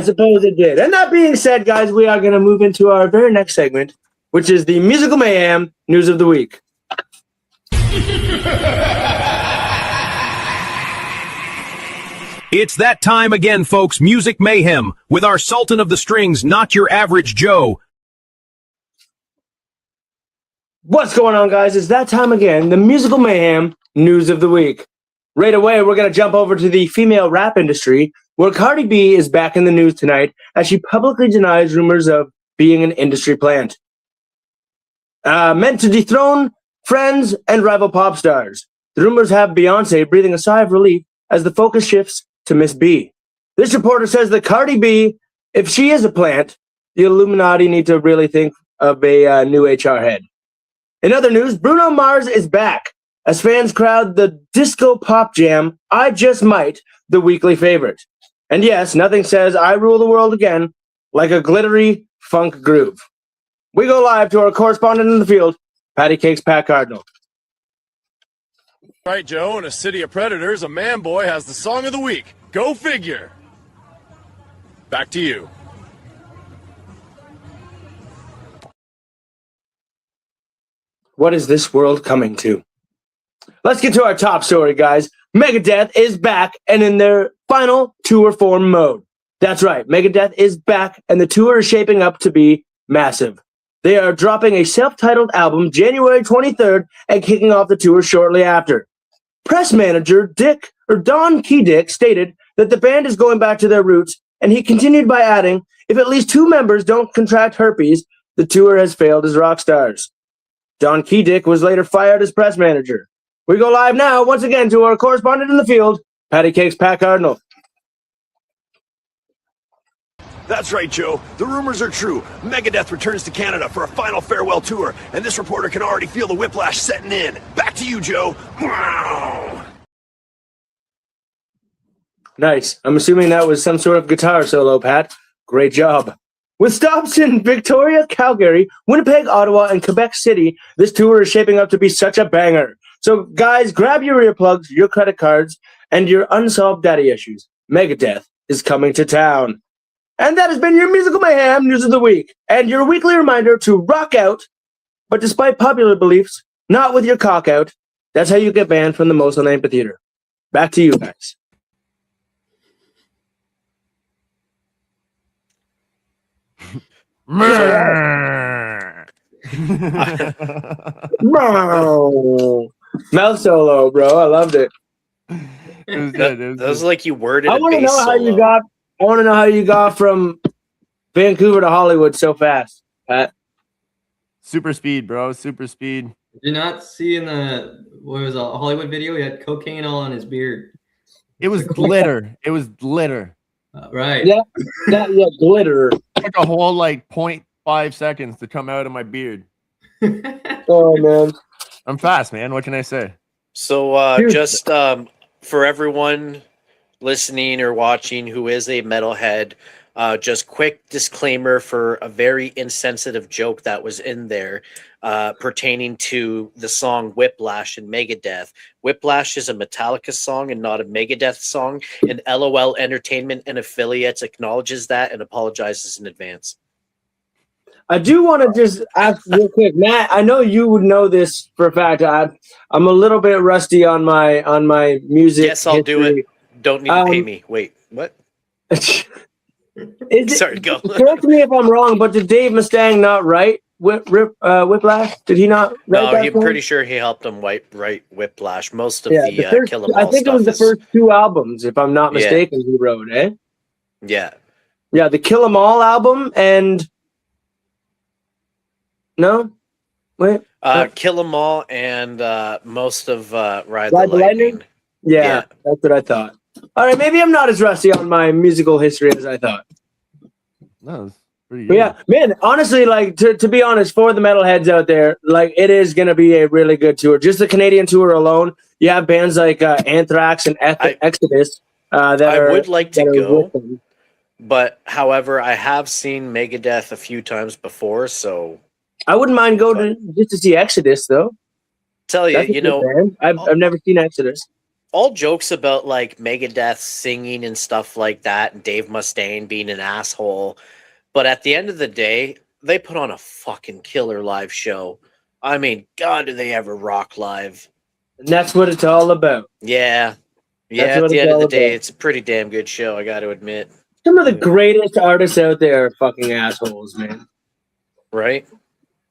suppose it did. And that being said, guys, we are going to move into our very next segment, which is the Musical Mayhem News of the Week. It's that time again, folks. Music Mayhem with our Sultan of the Strings, Not Your Average Joe. What's going on, guys? It's that time again, the musical mayhem news of the week. Right away, we're going to jump over to the female rap industry, where Cardi B is back in the news tonight as she publicly denies rumors of being an industry plant. Meant to dethrone friends and rival pop stars. The rumors have Beyonce breathing a sigh of relief as the focus shifts to Miss B. This reporter says that Cardi B, if she is a plant, the Illuminati need to really think of a new HR head. In other news, Bruno Mars is back as fans crowd the disco pop jam I Just Might, the weekly favorite. And yes, nothing says I rule the world again like a glittery funk groove. We go live to our correspondent in the field, Patty Cakes Pat Cardinal. Right, Joe, in a city of predators, a man boy has the song of the week. Go figure. Back to you. What is this world coming to? Let's get to our top story, guys. Megadeth is back and in their final tour form mode. That's right, Megadeth is back and the tour is shaping up to be massive. They are dropping a self-titled album January 23rd and kicking off the tour shortly after. Press manager Don Keydick stated that the band is going back to their roots, and he continued by adding, if at least 2 members don't contract herpes, the tour has failed as rock stars. Don Keydick was later fired as press manager. We go live now, once again, to our correspondent in the field, Patty Cakes Pat Cardinal. That's right, Joe. The rumors are true. Megadeth returns to Canada for a final farewell tour, and this reporter can already feel the whiplash setting in. Back to you, Joe. Wow. Nice. I'm assuming that was some sort of guitar solo, Pat. Great job. With stops in Victoria, Calgary, Winnipeg, Ottawa, and Quebec City, this tour is shaping up to be such a banger. So, guys, grab your earplugs, your credit cards, and your unsolved daddy issues. Megadeth is coming to town. And that has been your Musical Mayhem News of the Week, and your weekly reminder to rock out, but despite popular beliefs, not with your cock out. That's how you get banned from the Mosul Amphitheater. Back to you guys. Mouth solo, bro. I loved it. It was good. That was like you worded. I want to know how you got. I want to know how you got from Vancouver to Hollywood so fast, Pat. Super speed, bro. Super speed. Did you not see in the a Hollywood video? He had cocaine all on his beard. It was glitter. It was glitter. Right. Yeah, glitter. It took a whole 0.5 seconds to come out of my beard. Oh man, I'm fast, man. What can I say? So just for everyone listening or watching who is a metalhead, just quick disclaimer for a very insensitive joke that was in there pertaining to the song Whiplash and Megadeth. Whiplash is a Metallica song and not a Megadeth song, and LOL Entertainment and affiliates acknowledges that and apologizes in advance. I do want to just ask real quick, Matt. I know you would know this for a fact. I'm a little bit rusty on my music. Yes, I'll do it. Don't need to pay me. Wait, what? Sorry, go. Correct me if I'm wrong, but did Dave Mustaine not write Whiplash? Did he not write that I'm song? pretty sure he helped him write Whiplash. Most of the first, Kill 'Em All I think it was the first 2 albums, if I'm not mistaken, he wrote, eh? Yeah. Yeah, the Kill 'Em All album and... No? Wait. Kill 'Em All and most of Ride the Ride the Lightning. Yeah, that's what I thought. All right, maybe I'm not as rusty on my musical history as I thought. No, it's pretty But good. yeah, man, honestly, to be honest, for the metalheads out there, it is going to be a really good tour. Just the Canadian tour alone, you have bands like Anthrax and Exodus I would like to go, but however, I have seen Megadeth a few times before, so I wouldn't mind going just to see Exodus, though. Tell you, you know, I've never seen Exodus. All jokes about Megadeth singing and stuff like that, and Dave Mustaine being an asshole, but at the end of the day, they put on a fucking killer live show. I mean, God, do they ever rock live? And that's what it's all about. Yeah. Yeah, That's at what the it's end of all the day, about. it's a pretty damn good show. I got to admit. Some of the greatest artists out there are fucking assholes, man. Right?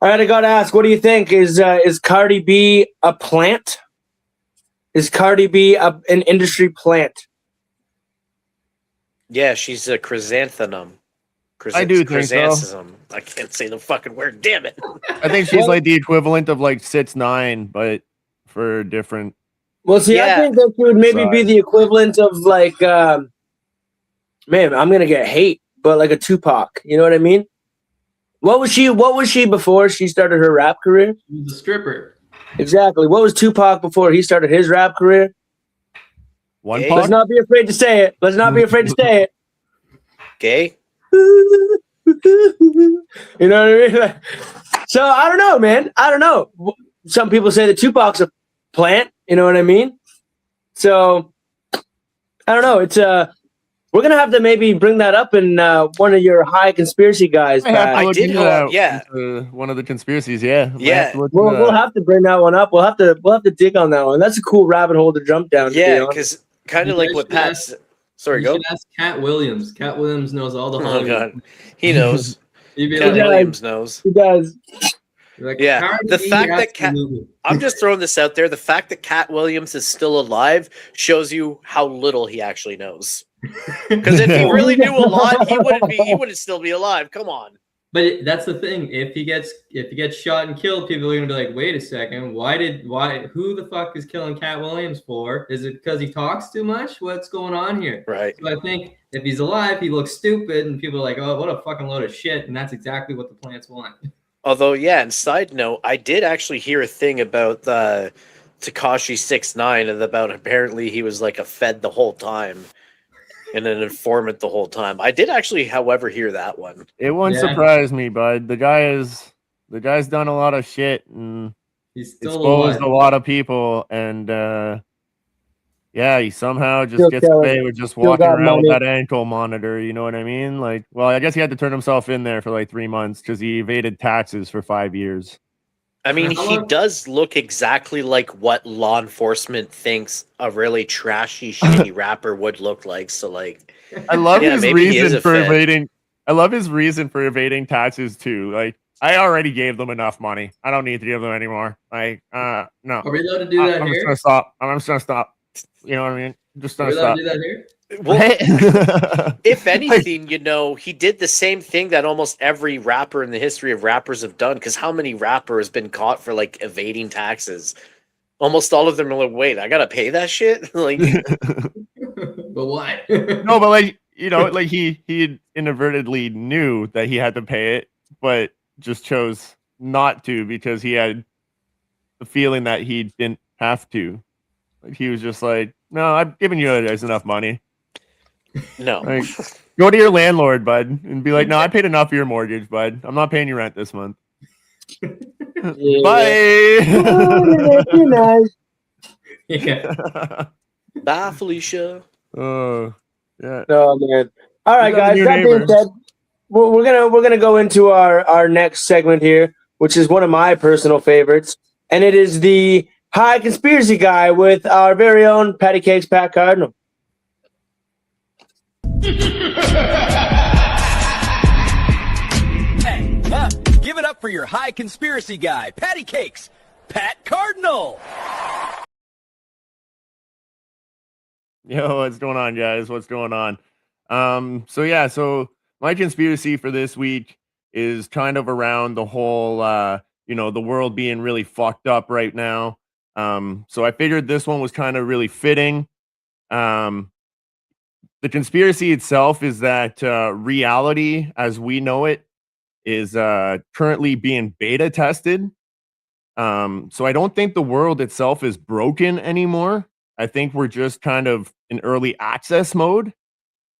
All right, I gotta ask, what do you think? Is Cardi B a plant? Is Cardi B an industry plant? Yeah, she's a chrysanthemum. I do think so. Chrysanthemum. I can't say the fucking word. Damn it. I think she's like the equivalent of like 6ix9ine, but for different. Well, see, I Yeah. think that she would maybe be the equivalent of like, man, I'm gonna get hate, but like a Tupac. You know what I mean? What was she before she started her rap career? She was a stripper. Exactly. What was Tupac before he started his rap career? One Gay? Let's not be afraid to say it. Let's not be afraid to say it. Gay? You know what I mean? Like, so I don't know, man. I don't know. Some people say that Tupac's a plant. You know what I mean? So I don't know. It's we're gonna have to maybe bring that up in one of your high conspiracy guys. I did hope, yeah. One of the conspiracies, yeah. Yeah. We'll have to bring that one up. We'll have to dig on that one. That's a cool rabbit hole to jump down. Yeah, because kind of You like guys what should Pat's. Sorry, You go. should ask Cat Williams. Cat Williams knows all the Oh Hollywood. god, he knows. He'd be Cat like, Williams knows. He does. like, Yeah, Cardi the B fact has that to Cat. move it. I'm just throwing this out there. The fact that Cat Williams is still alive shows you how little he actually knows. Because if he really knew a lot, he wouldn't still be alive. Come on. But that's the thing. If he gets shot and killed, people are gonna be like, wait a second, who the fuck is killing Cat Williams for? Is it because he talks too much? What's going on here? Right. So I think if he's alive, he looks stupid, and people are like, oh, what a fucking load of shit, and that's exactly what the plants want. Although, yeah, and side note, I did actually hear a thing about Tekashi 6ix9ine and about apparently he was like a Fed the whole time and an informant the whole time. I did actually, however, hear that one. It wouldn't surprise me, bud. The guy's done a lot of shit and he's still exposed alive. a lot of people, and yeah, he somehow just Still gets killing away it. with just Still walking got around with money. that ankle monitor. You know what I mean? Like, well, I guess he had to turn himself in there for like 3 months because he evaded taxes for 5 years. I mean, How he long- does look exactly like what law enforcement thinks a really trashy, shitty rapper would look like. So, like, I love yeah, his maybe he is reason a for Fed. evading. I love his reason for evading taxes too. Like, I already gave them enough money. I don't need to give them anymore. Like, no. Are we allowed to do that I'm just here? gonna stop. I'm just gonna stop. You know what I mean? Just Are gonna we allowed stop. to do that here? Well, if anything, you know, he did the same thing that almost every rapper in the history of rappers have done. Because how many rappers been caught for like evading taxes? Almost all of them are like, wait, I gotta pay that shit. Like, But why? No, but like, you know, like he inadvertently knew that he had to pay it, but just chose not to because he had the feeling that he didn't have to. Like, he was just like, no, I've given you guys enough money. no. Like, go to your landlord, bud, and be like, no, I paid enough for your mortgage, bud. I'm not paying you rent this month. Yeah. Bye. You're nice. Yeah. Bye, Felicia. Oh, yeah. Oh man. All right, These are the guys. new That being neighbors. said, we're gonna go into our next segment here, which is one of my personal favorites, and it is the High Conspiracy Guy with our very own Patty Cakes Pat Cardinal. Give it up for your high conspiracy guy, Patty Cakes, Pat Cardinal. Yo, what's going on, guys? What's going on? So my conspiracy for this week is kind of around the whole the world being really fucked up right now. So I figured this one was kind of really fitting. The conspiracy itself is that reality as we know it is currently being beta tested. So I don't think the world itself is broken anymore. I think we're just kind of in early access mode.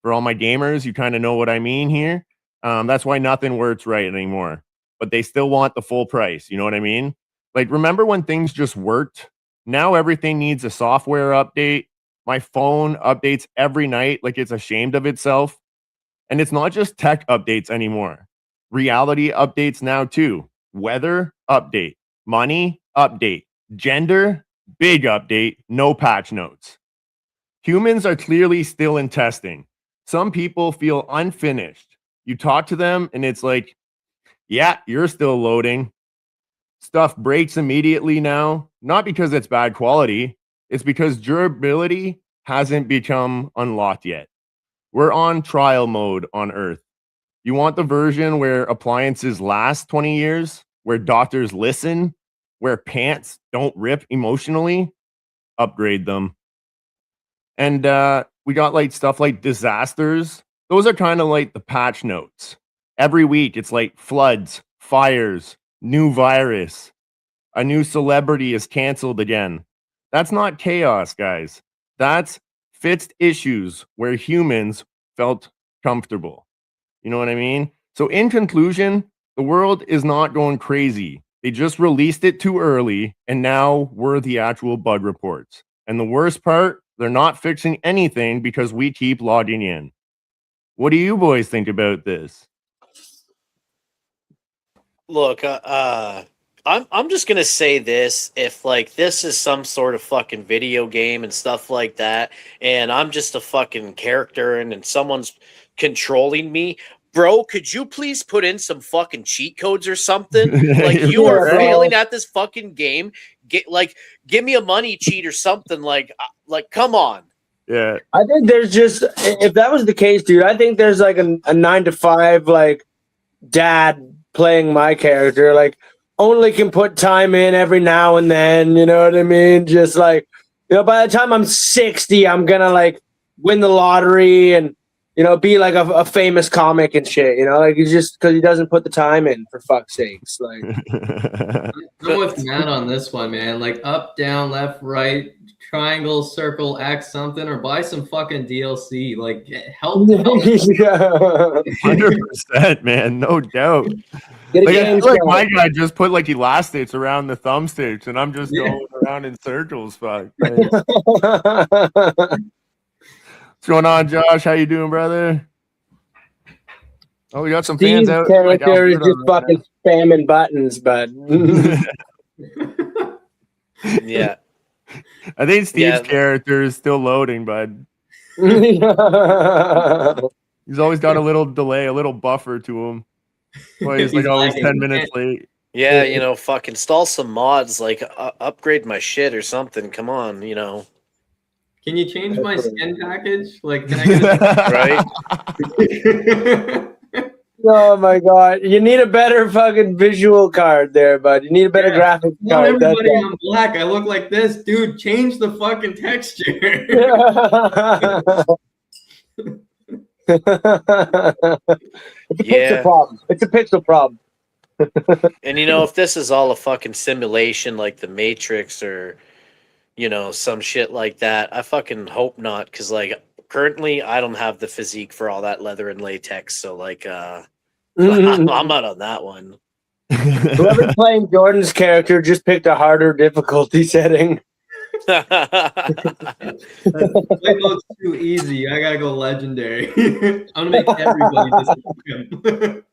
For all my gamers, you kind of know what I mean here. That's why nothing works right anymore. But they still want the full price. You know what I mean? Like, remember when things just worked? Now everything needs a software update. My phone updates every night like it's ashamed of itself. And it's not just tech updates anymore. Reality updates now too. Weather update. Money update. Gender big update. No patch notes. Humans are clearly still in testing. Some people feel unfinished. You talk to them and it's like, yeah, you're still loading. Stuff breaks immediately now, not because it's bad quality, it's because durability hasn't become unlocked yet. We're on trial mode on Earth. You want the version where appliances last 20 years, where doctors listen, where pants don't rip emotionally? Upgrade them. And we got like stuff like disasters. Those are kind of like the patch notes. Every week it's like floods, fires, new virus, a new celebrity is canceled again. That's not chaos, guys. That's fixed issues where humans felt comfortable. You know what I mean? So in conclusion, the world is not going crazy. They just released it too early, and now we're the actual bug reports. And the worst part, they're not fixing anything because we keep logging in. What do you boys think about this? Look, I'm just gonna say this: if like this is some sort of fucking video game and stuff like that, and I'm just a fucking character and someone's controlling me, bro, could you please put in some fucking cheat codes or something? Like you are failing at this fucking game. Give me a money cheat or something. Like come on. Yeah, I think there's just, if that was the case, dude, I think there's like a 9 to 5 like dad playing my character, like only can put time in every now and then, you know what I mean? Just like, you know, by the time I'm 60, I'm gonna like win the lottery and, you know, be like a famous comic and shit, you know, like he's just because he doesn't put the time in, for fuck's sakes. Like I'm with Matt on this one, man. Like up, down, left, right, triangle, circle, X something, or buy some fucking DLC. Like help. Yeah. 100%, man, no doubt. Get a Like, I game feel like started. my guy just put like elastics around the thumbsticks, and I'm just going around in circles. Fuck. What's going on, Josh? How you doing, brother? Oh, we got some fans Steve's out. character is just fucking spamming buttons, but Yeah. I think Steve's character is still loading, bud. He's always got a little delay, a little buffer to him. Well, he's like always 10 minutes late. Yeah, you know, fuck, install some mods, like upgrade my shit or something. Come on, you know. Can you change my skin package? Like, can I get right? Oh my god, you need a better fucking visual card there, bud. You need a better graphics Not card. everybody I'm black. I look like this, dude. Change the fucking texture. It's a pixel problem. It's a pixel problem. And you know, if this is all a fucking simulation like the Matrix or, you know, some shit like that, I fucking hope not, because like currently I don't have the physique for all that leather and latex, so like I'm out on that one. Whoever's playing Jordan's character just picked a harder difficulty setting. Play mode's too easy. I gotta go legendary. I'm gonna make everybody disappoint.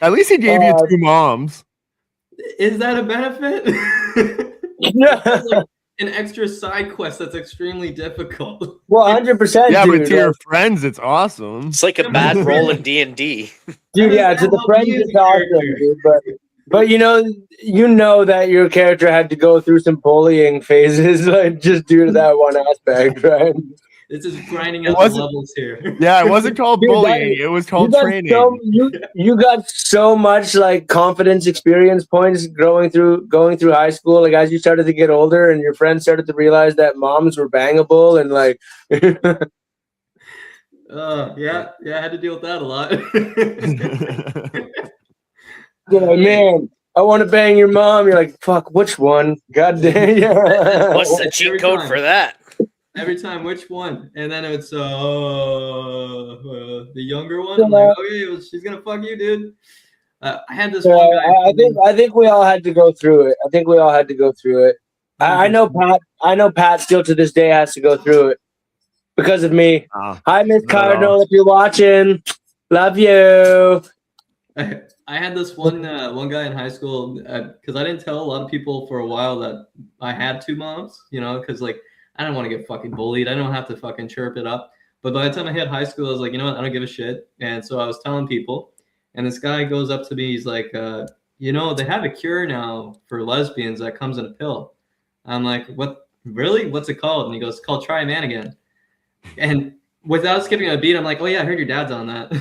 At least he gave you 2 moms. Is that a benefit? That's like an extra side quest that's extremely difficult. Well, 100%. Yeah, dude, but to your friends, it's awesome. It's like a bad roll in D&D. Dude, yeah, to the friends it's awesome, dude. But you know that your character had to go through some bullying phases, like just due to that one aspect, right? This is grinding out the levels here. Yeah, it wasn't called bullying. It was called training. You got so much like confidence experience points going through high school. Like as you started to get older and your friends started to realize that moms were bangable and like yeah, I had to deal with that a lot. You're like, man, I want to bang your mom. You're like, fuck, which one? God damn. Yeah. What's the cheat code for that? Every time, which one? And then it's the younger one. I'm like, okay, well, she's gonna fuck you, dude. I had this one guy. I think we all had to go through it. I know Pat still to this day has to go through it because of me. Hi, Miss Cardinal, if you're watching, love you. I had this one guy in high school because I didn't tell a lot of people for a while that I had two moms, you know, because like I don't want to get fucking bullied. I don't have to fucking chirp it up. But by the time I hit high school, I was like, you know what? I don't give a shit. And so I was telling people, and this guy goes up to me. He's like, you know, they have a cure now for lesbians that comes in a pill. I'm like, what? Really? What's it called? And he goes, it's called Try a Man Again. And without skipping a beat, I'm like, oh yeah, I heard your dad's on that.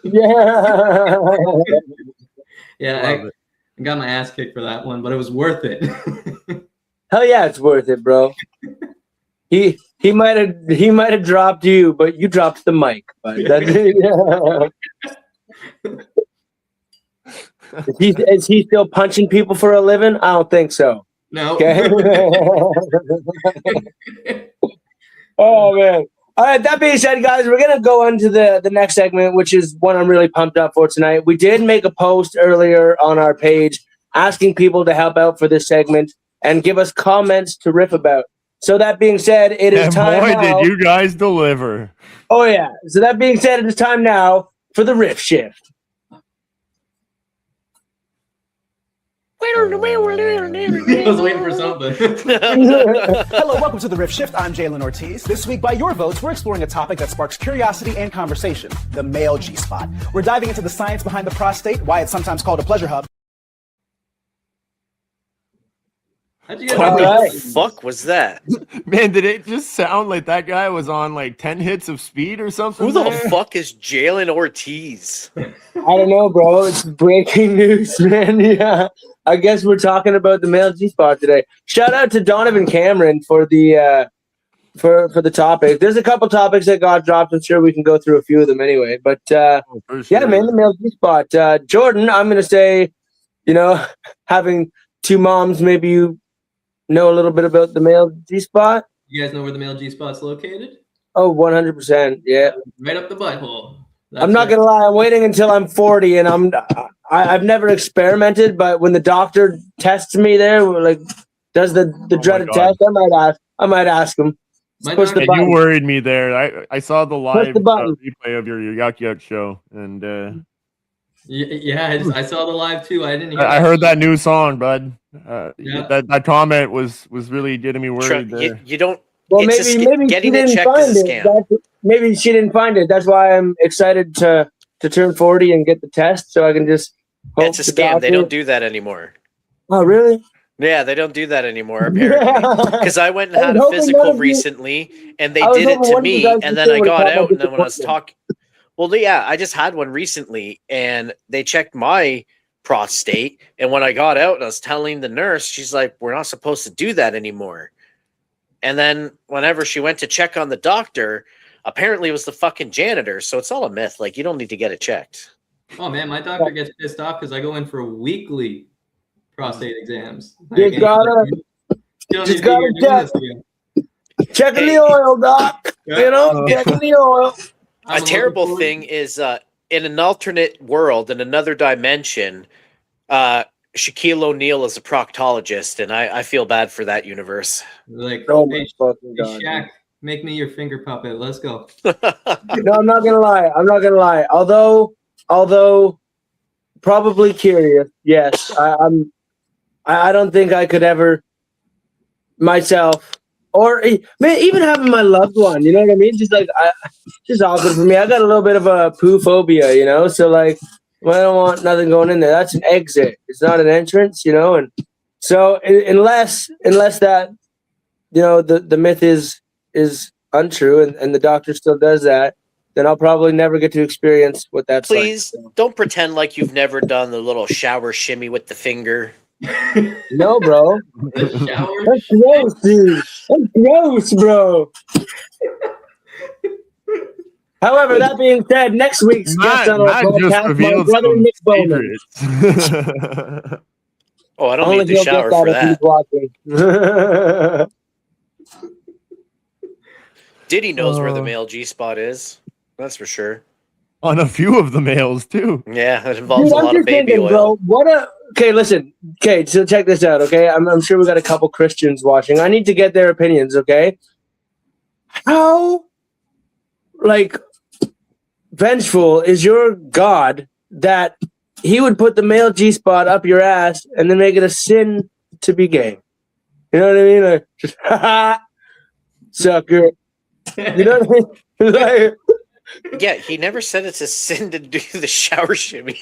Yeah. Yeah, I got my ass kicked for that one, but it was worth it. Hell yeah, it's worth it, bro. He might have dropped you, but you dropped the mic. But is he still punching people for a living? I don't think so. No. Okay. Oh man. All right, that being said, guys, we're going to go on to the next segment, which is one I'm really pumped up for tonight. We did make a post earlier on our page asking people to help out for this segment and give us comments to riff about. So that being said, it is time now. Boy, did you guys deliver. Oh, yeah. So that being said, it is time now for the riff shift. I was waiting for something. Hello, welcome to the Riff Shift. I'm Jalen Ortiz. This week, by your votes, we're exploring a topic that sparks curiosity and conversation, the male G-spot. We're diving into the science behind the prostate, why it's sometimes called a pleasure hub. What the fuck was that? Man, did it just sound like that guy was on like 10 hits of speed or something? Who the fuck is Jalen Ortiz? I don't know, bro. It's breaking news, man. Yeah. I guess we're talking about the male G-spot today. Shout out to Donovan Cameron for the for the topic. There's a couple topics that got dropped. I'm sure we can go through a few of them anyway. But sure. Yeah, man, the male G-spot. Jordan, I'm gonna say, you know, having two moms, maybe you know a little bit about the male G-spot. You guys know where the male G-spot's located? Oh, 100%. Yeah. Right up the butthole. I'm not gonna lie. I'm waiting until I'm 40, and I've never experimented. But when the doctor tests me, there, like, does the dreaded test, I might ask him. Push the button. You worried me there. I saw the live replay of your Yuck Yuck show, and yeah, I saw the live too. I didn't hear. I heard that new song, bud. That comment was really getting me worried. There. You don't. Well, maybe she didn't find it. Maybe she didn't find it. That's why I'm excited to turn 40 and get the test, so I can just. It's a scam. They don't do that anymore. Oh, really? Yeah, they don't do that anymore, apparently. Because I went and had a physical recently, and they did it to me, and then I got out, and then when I was talking... Well, yeah, I just had one recently, and they checked my prostate, and when I got out and I was telling the nurse, she's like, we're not supposed to do that anymore. And then whenever she went to check on the doctor, apparently it was the fucking janitor, so it's all a myth. Like, you don't need to get it checked. Oh, man, my doctor gets pissed off because I go in for weekly prostate exams. Just gotta checking the oil, doc. You know, checking the oil. A terrible thing is in an alternate world, in another dimension, Shaquille O'Neal is a proctologist, and I feel bad for that universe. Like, hey, Shaq, make me your finger puppet. Let's go. No, I'm not gonna lie. Although probably curious. Yes, I don't think I could ever myself, or even having my loved one. You know what I mean? Just awkward for me. I got a little bit of a poo phobia, you know. So like, I don't want nothing going in there. That's an exit. It's not an entrance, you know. And so unless that, you know, the myth is untrue, and the doctor still does that, then I'll probably never get to experience what that's like. Please don't pretend like you've never done the little shower shimmy with the finger. No, bro. That's gross, dude. That's gross, bro. However, that being said, next week's guest on our podcast, my brother Nick Bowman. Oh, I don't need to shower for that. Diddy knows where the male G-spot is. That's for sure. On a few of the males, too. Yeah, it involves a lot of baby oil. Bro, okay, listen. Okay, so check this out, okay? I'm sure we got a couple Christians watching. I need to get their opinions, okay? How, like, vengeful is your God that he would put the male G spot up your ass and then make it a sin to be gay. You know what I mean? Like, just sucker. You know what I mean? Like, Yeah, he never said it's a sin to do the shower shimmy.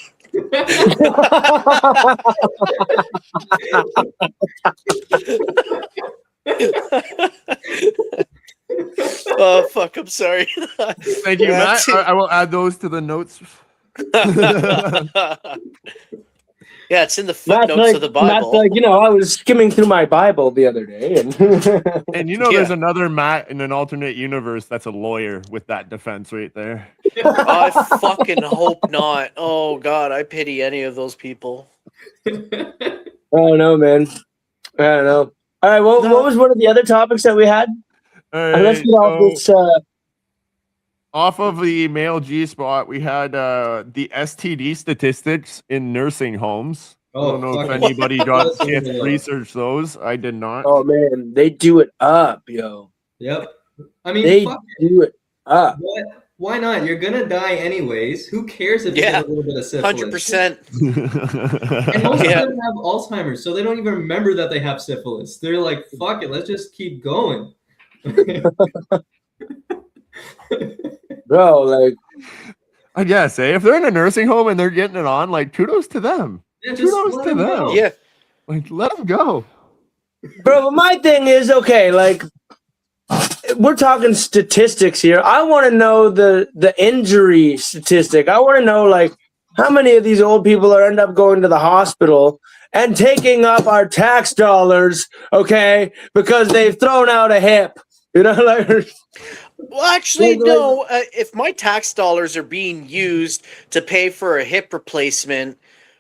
Oh fuck! I'm sorry. Thank you, Matt. I will add those to the notes. Yeah, it's in the Matt's footnotes like, of the Bible. Matt's like, I was skimming through my Bible the other day, and And there's another Matt in an alternate universe that's a lawyer with that defense right there. I fucking hope not. Oh god, I pity any of those people. I don't know, man. I don't know. All right, what was one of the other topics that we had? Let's get off this. Off of the male G spot, we had the STD statistics in nursing homes. I don't know if anybody got a chance to research those. I did not. Oh man, they do it up, yo. Yep. I mean, they do it up. Why not? You're gonna die anyways. Who cares if you get a little bit of syphilis? 100%. And most of them have Alzheimer's, so they don't even remember that they have syphilis. They're like, "Fuck it, let's just keep going." Bro, like, I guess, if they're in a nursing home and they're getting it on, like, kudos to them. Yeah, kudos to them. Go. Yeah, like, let them go, bro. But my thing is, okay, like, we're talking statistics here. I want to know the injury statistic. I want to know, like, how many of these old people end up going to the hospital and taking up our tax dollars, okay, because they've thrown out a hip. You know, like. Well, actually, no. If my tax dollars are being used to pay for a hip replacement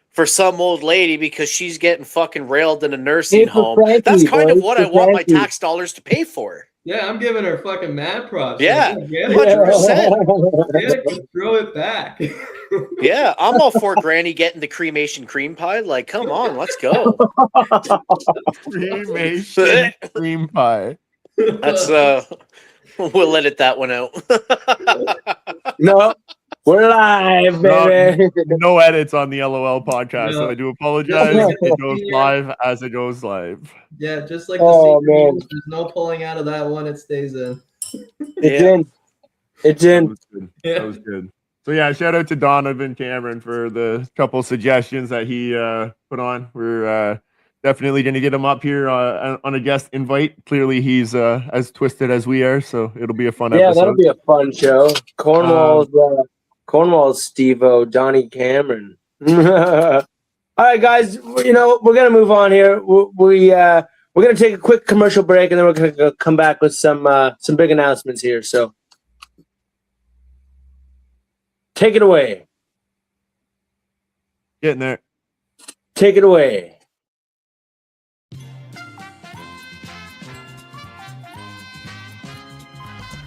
for some old lady because she's getting fucking railed in a nursing home, that's kind of what I want my tax dollars to pay for. Yeah, I'm giving her fucking mad props. Yeah, 100%. Throw it back. Yeah, I'm all for Granny getting the cremation cream pie. Like, come on, let's go. Cremation cream pie. That's we'll edit that one out. No, we're live, baby. No edits on the LOL podcast. So I do apologize. It goes live as it goes live. Yeah, just like the secret news, there's no pulling out of that one. It stays in. It's in. It's in. That was good. So yeah, shout out to Donovan Cameron for the couple suggestions that he put on. We're definitely going to get him up here on a guest invite. Clearly, he's as twisted as we are, so it'll be a fun episode. Yeah, that'll be a fun show. Cornwall's Steve-O, Donnie Cameron. All right, guys, we're going to move on here. We're going to take a quick commercial break, and then we're going to come back with some big announcements here. So take it away. Getting there. Take it away.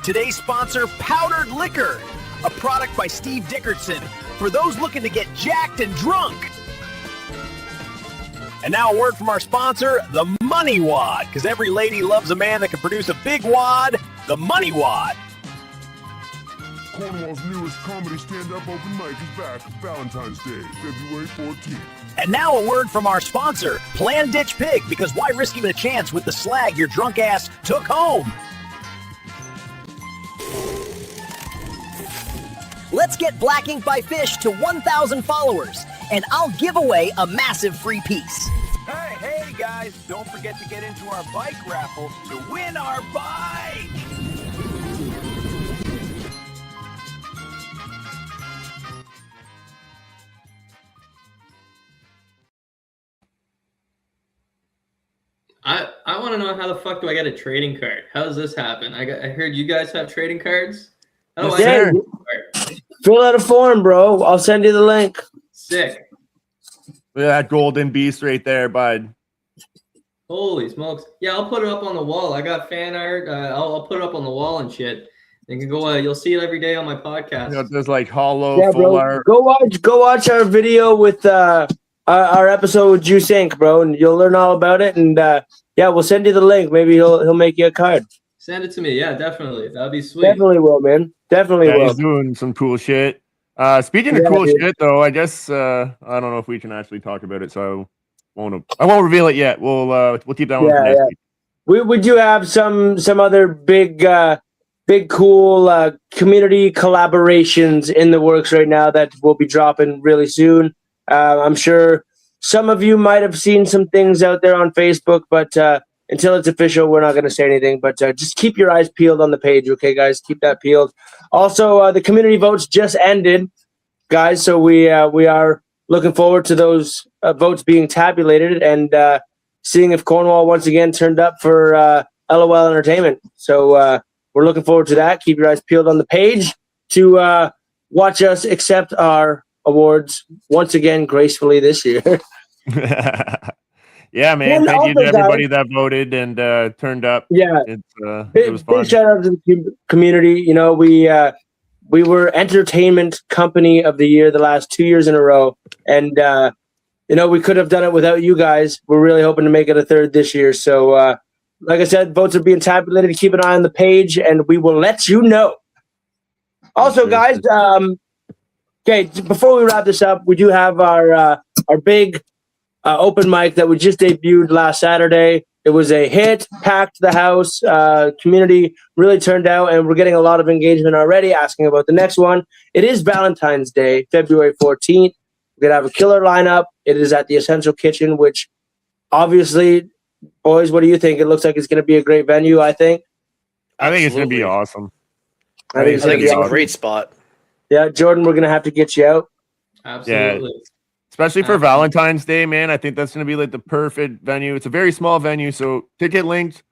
Today's sponsor, Powdered Liquor, a product by Steve Dickerson for those looking to get jacked and drunk. And now a word from our sponsor, the Money Wad, because every lady loves a man that can produce a big wad, the Money Wad. Cornwall's newest comedy stand-up open mic is back Valentine's Day, February 14th. And now a word from our sponsor, Plan Ditch Pig, because why risk even a chance with the slag your drunk ass took home? Let's get Black Ink by Fish to 1,000 followers, and I'll give away a massive free piece. Hey guys, don't forget to get into our bike raffle to win our bike! I want to know how the fuck do I get a trading card? How does this happen? I heard you guys have trading cards. How do I get a trading card? Fill out a form, bro. I'll send you the link. Sick. Look at that golden beast right there, bud. Holy smokes. Yeah, I'll put it up on the wall. I got fan art. I'll put it up on the wall and shit. You can go. You'll see it every day on my podcast. There's like hollow, Yeah, full bro. art. Go watch our video with our episode with Juice Inc., bro, and you'll learn all about it. And yeah, we'll send you the link. Maybe he'll make you a card. Send it to me. Yeah, definitely. That'd be sweet. Definitely will, man. Definitely will. He's doing some cool shit. Speaking of cool shit, though, I guess I don't know if we can actually talk about it, so I won't reveal it yet. We'll keep that one for next week. We do have some other big cool community collaborations in the works right now that will be dropping really soon. I'm sure some of you might have seen some things out there on Facebook, but until it's official, we're not going to say anything. But just keep your eyes peeled on the page, okay, guys? Keep that peeled. Also, the community votes just ended, guys, so we are looking forward to those votes being tabulated and seeing if Cornwall once again turned up for LOL Entertainment. So we're looking forward to that. Keep your eyes peeled on the page to watch us accept our awards once again gracefully this year. Yeah, man. And Thank you to also, everybody guys, that voted and turned up. Yeah. It was Big fun. shout out to the community. You know, we were Entertainment Company of the Year the last 2 years in a row. And, you know, we could have done it without you guys. We're really hoping to make it a third this year. So, like I said, votes are being tabulated. Keep an eye on the page, and we will let you know. Also, guys, okay, before we wrap this up, we do have our big open mic that we just debuted last Saturday. It was a hit, packed the house. Community really turned out, and we're getting a lot of engagement already asking about the next one. It is Valentine's Day, February 14th. We're going to have a killer lineup. It is at the Essential Kitchen, which obviously, boys, what do you think? It looks like it's going to be a great venue, I think. I think it's going to be awesome. I think it's a great spot. Yeah, Jordan, we're going to have to get you out. Absolutely. Yeah. Especially for Valentine's Day, man. I think that's going to be like the perfect venue. It's a very small venue, so ticket linked.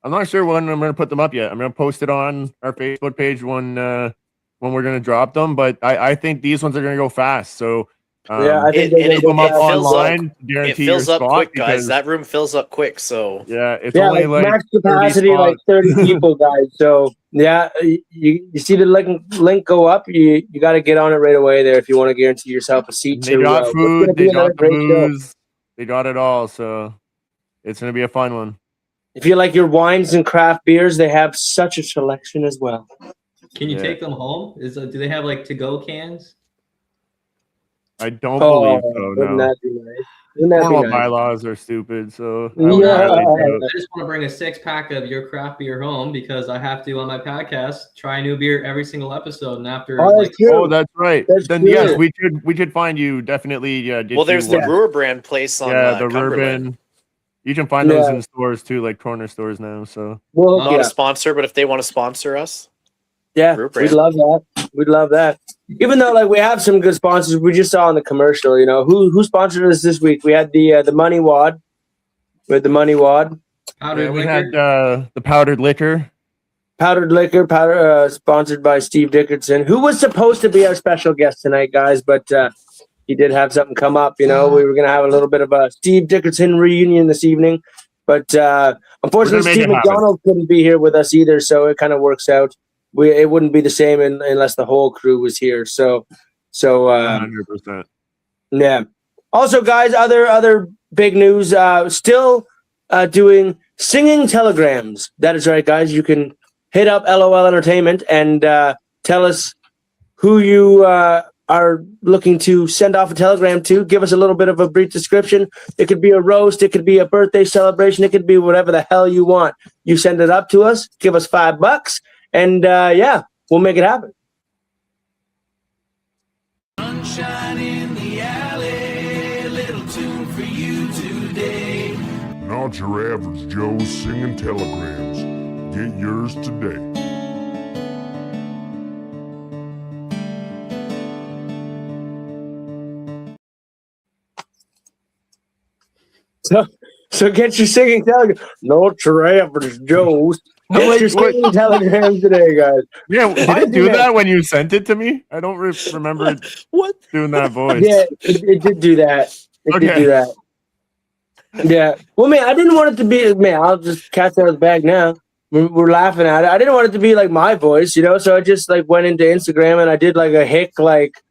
I'm not sure when I'm going to put them up yet. I'm going to post it on our Facebook page when we're going to drop them. But I think these ones are going to go fast. So I think it fills up spot quick, guys. That room fills up quick. So yeah, it's only like max capacity, 30 like 30 people, guys. So yeah, you see the link go up. You got to get on it right away there if you want to guarantee yourself a seat. They got food, they got the booze, they got it all. So it's going to be a fun one. If you like your wines and craft beers, they have such a selection as well. Can you take them home? Do they have like to-go cans? I don't believe so. Wouldn't No. that be nice? Wouldn't that be Formal nice? bylaws are stupid. So I just want to bring a 6-pack of your craft beer home because I have to on my podcast try a new beer every single episode. And after that's right. Then yes, we could find you definitely. Well, there's the Brewer Brand place on the Cumberland. Reuben. You can find those in stores too, like corner stores now. So not a sponsor, but if they want to sponsor us, yeah, we'd love that. We'd love that. Even though like we have some good sponsors, we just saw in the commercial. You know who sponsored us this week? We had the Money Wad. We had the Money Wad. Powdered we liquor. had the powdered liquor. Powdered liquor, sponsored by Steve Dickerson, who was supposed to be our special guest tonight, guys, but he did have something come up. You know, we were going to have a little bit of a Steve Dickerson reunion this evening, but unfortunately, Steve McDonald couldn't be here with us either, so it kind of works out. It wouldn't be the same unless the whole crew was here. So 100%. Yeah. Also, guys, other big news. Still doing singing telegrams. That is right, guys. You can hit up LOL Entertainment and tell us who you are looking to send off a telegram to. Give us a little bit of a brief description. It could be a roast. It could be a birthday celebration. It could be whatever the hell you want. You send it up to us. Give us $5. And we'll make it happen. Sunshine in the alley, little tune for you today. Not your average Joe singing telegrams. Get yours today. So get your singing telegram. Not your average Joe's. Get your singing telegram today, guys. Yeah, did it do that when you sent it to me? I don't remember doing that voice. Yeah, it did do that. It did do that. Yeah. Well, man, I didn't want it to be. Man, I'll just catch out of the bag now. We're laughing at it. I didn't want it to be like my voice, you know. So I just like went into Instagram and I did like a hick like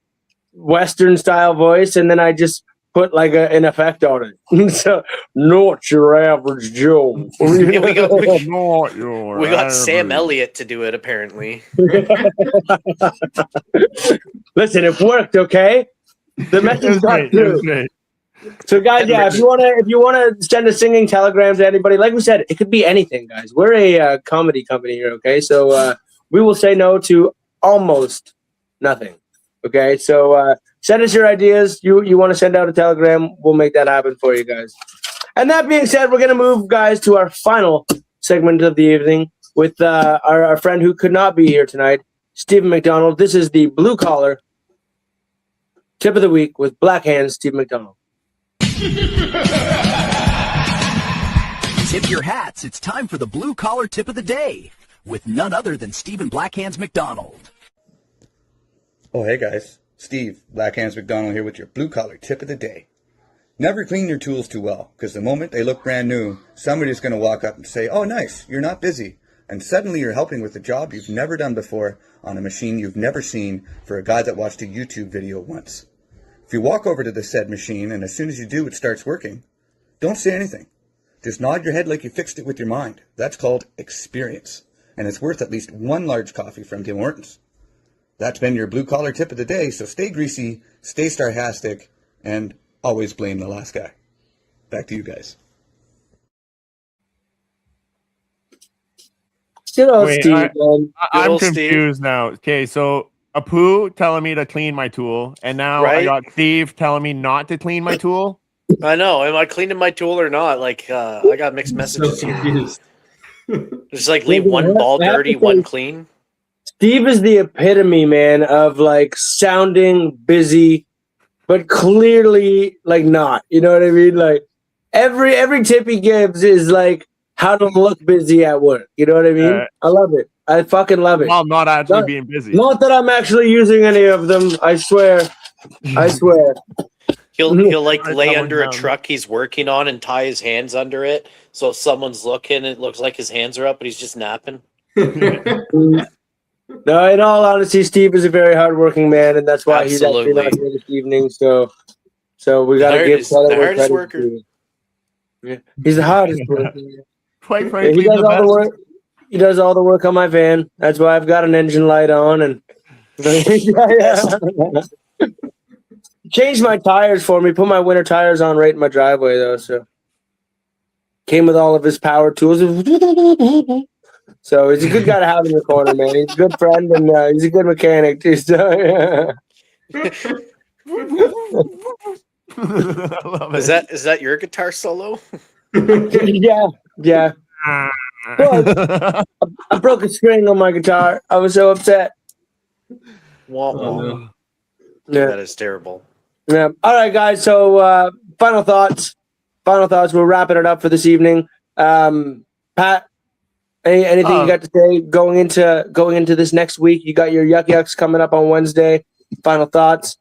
Western style voice, and then I just put like an effect on it. So not your average Joe. Yeah, we got Not your we got Sam average. Elliott to do it apparently. Listen, it worked. Okay, the It message was got great. It through. was great. So, guys, yeah, if you wanna send a singing telegram to anybody, like we said, it could be anything, guys. We're a comedy company here, okay? So we will say no to almost nothing, okay? So send us your ideas. You want to send out a telegram, we'll make that happen for you guys. And that being said, we're gonna move, guys, to our final segment of the evening with our friend who could not be here tonight, Stephen McDonald. This is the blue collar tip of the week with Black Hands, Stephen McDonald. Tip your hats. It's time for the blue collar tip of the day with none other than Stephen Blackhands McDonald. Oh, hey guys. Steve, Blackhands McDonald here with your blue collar tip of the day. Never clean your tools too well, because the moment they look brand new, somebody's going to walk up and say, oh, nice, you're not busy. And suddenly you're helping with a job you've never done before on a machine you've never seen for a guy that watched a YouTube video once. If you walk over to the said machine and as soon as you do it starts working, don't say anything. Just nod your head like you fixed it with your mind. That's called experience. And it's worth at least one large coffee from Tim Hortons. That's been your blue collar tip of the day, so stay greasy, stay startastic, and always blame the last guy. Back to you guys. Wait, Steve, I'm confused now. Okay, so Apu telling me to clean my tool, and now I Right? got Steve telling me not to clean my tool. I know. Am I cleaning my tool or not? Like, I got mixed messages here. There's like leave one ball dirty, one clean. Steve is the epitome, man, of like sounding busy, but clearly like not. You know what I mean? Like every tip he gives is like how to look busy at work. You know what I mean? I love it. I fucking love it. Well, not actually being busy. Not that I'm actually using any of them. I swear. I swear. He'll like lay under a truck he's working on and tie his hands under it. So if someone's looking, it looks like his hands are up, but he's just napping. No, in all honesty, Steve is a very hardworking man, and that's why he's actually not here this evening. So we got to give credit where hardest credit's worker. due. Yeah, he's the hardest worker. Quite Yeah, frankly, he does the all the best. work. He does all the work on my van. That's why I've got an engine light on and changed my tires for me. Put my winter tires on right in my driveway though. So came with all of his power tools. So he's a good guy to have in the corner, man. He's a good friend and he's a good mechanic too. So yeah. Is that your guitar solo? yeah. Well, I broke a string on my guitar. I was so upset. Wah, wah. no. Yeah. That is terrible. Yeah. All right, guys. So final thoughts. We're wrapping it up for this evening. Pat, anything you got to say going into this next week? You got your Yuck Yucks coming up on Wednesday. Final thoughts.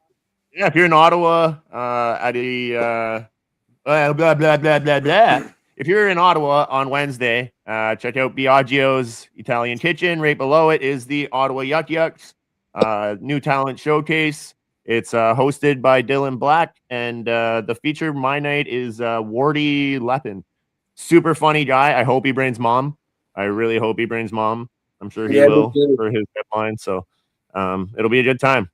Yeah, if you're in Ottawa, at a blah blah blah blah blah. If you're in Ottawa on Wednesday, check out Biagio's Italian Kitchen. Right below it is the Ottawa Yuck Yucks new talent showcase. It's hosted by Dylan Black, and the feature my night is Wardy Lepin. Super funny guy. I hope he brings mom. I really hope he brings mom. I'm sure he will for his headline. So it'll be a good time.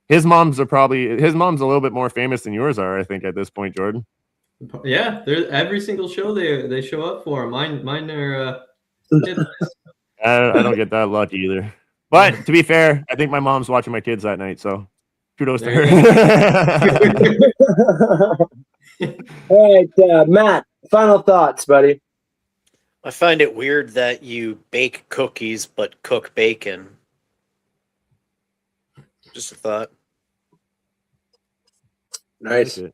His mom's a little bit more famous than yours are, I think, at this point, Jordan. Yeah, every single show they show up for. Mine are. I don't get that lucky either. But to be fair, I think my mom's watching my kids that night, so kudos to her. All right, Matt. Final thoughts, buddy. I find it weird that you bake cookies but cook bacon. Just a thought. Nice. I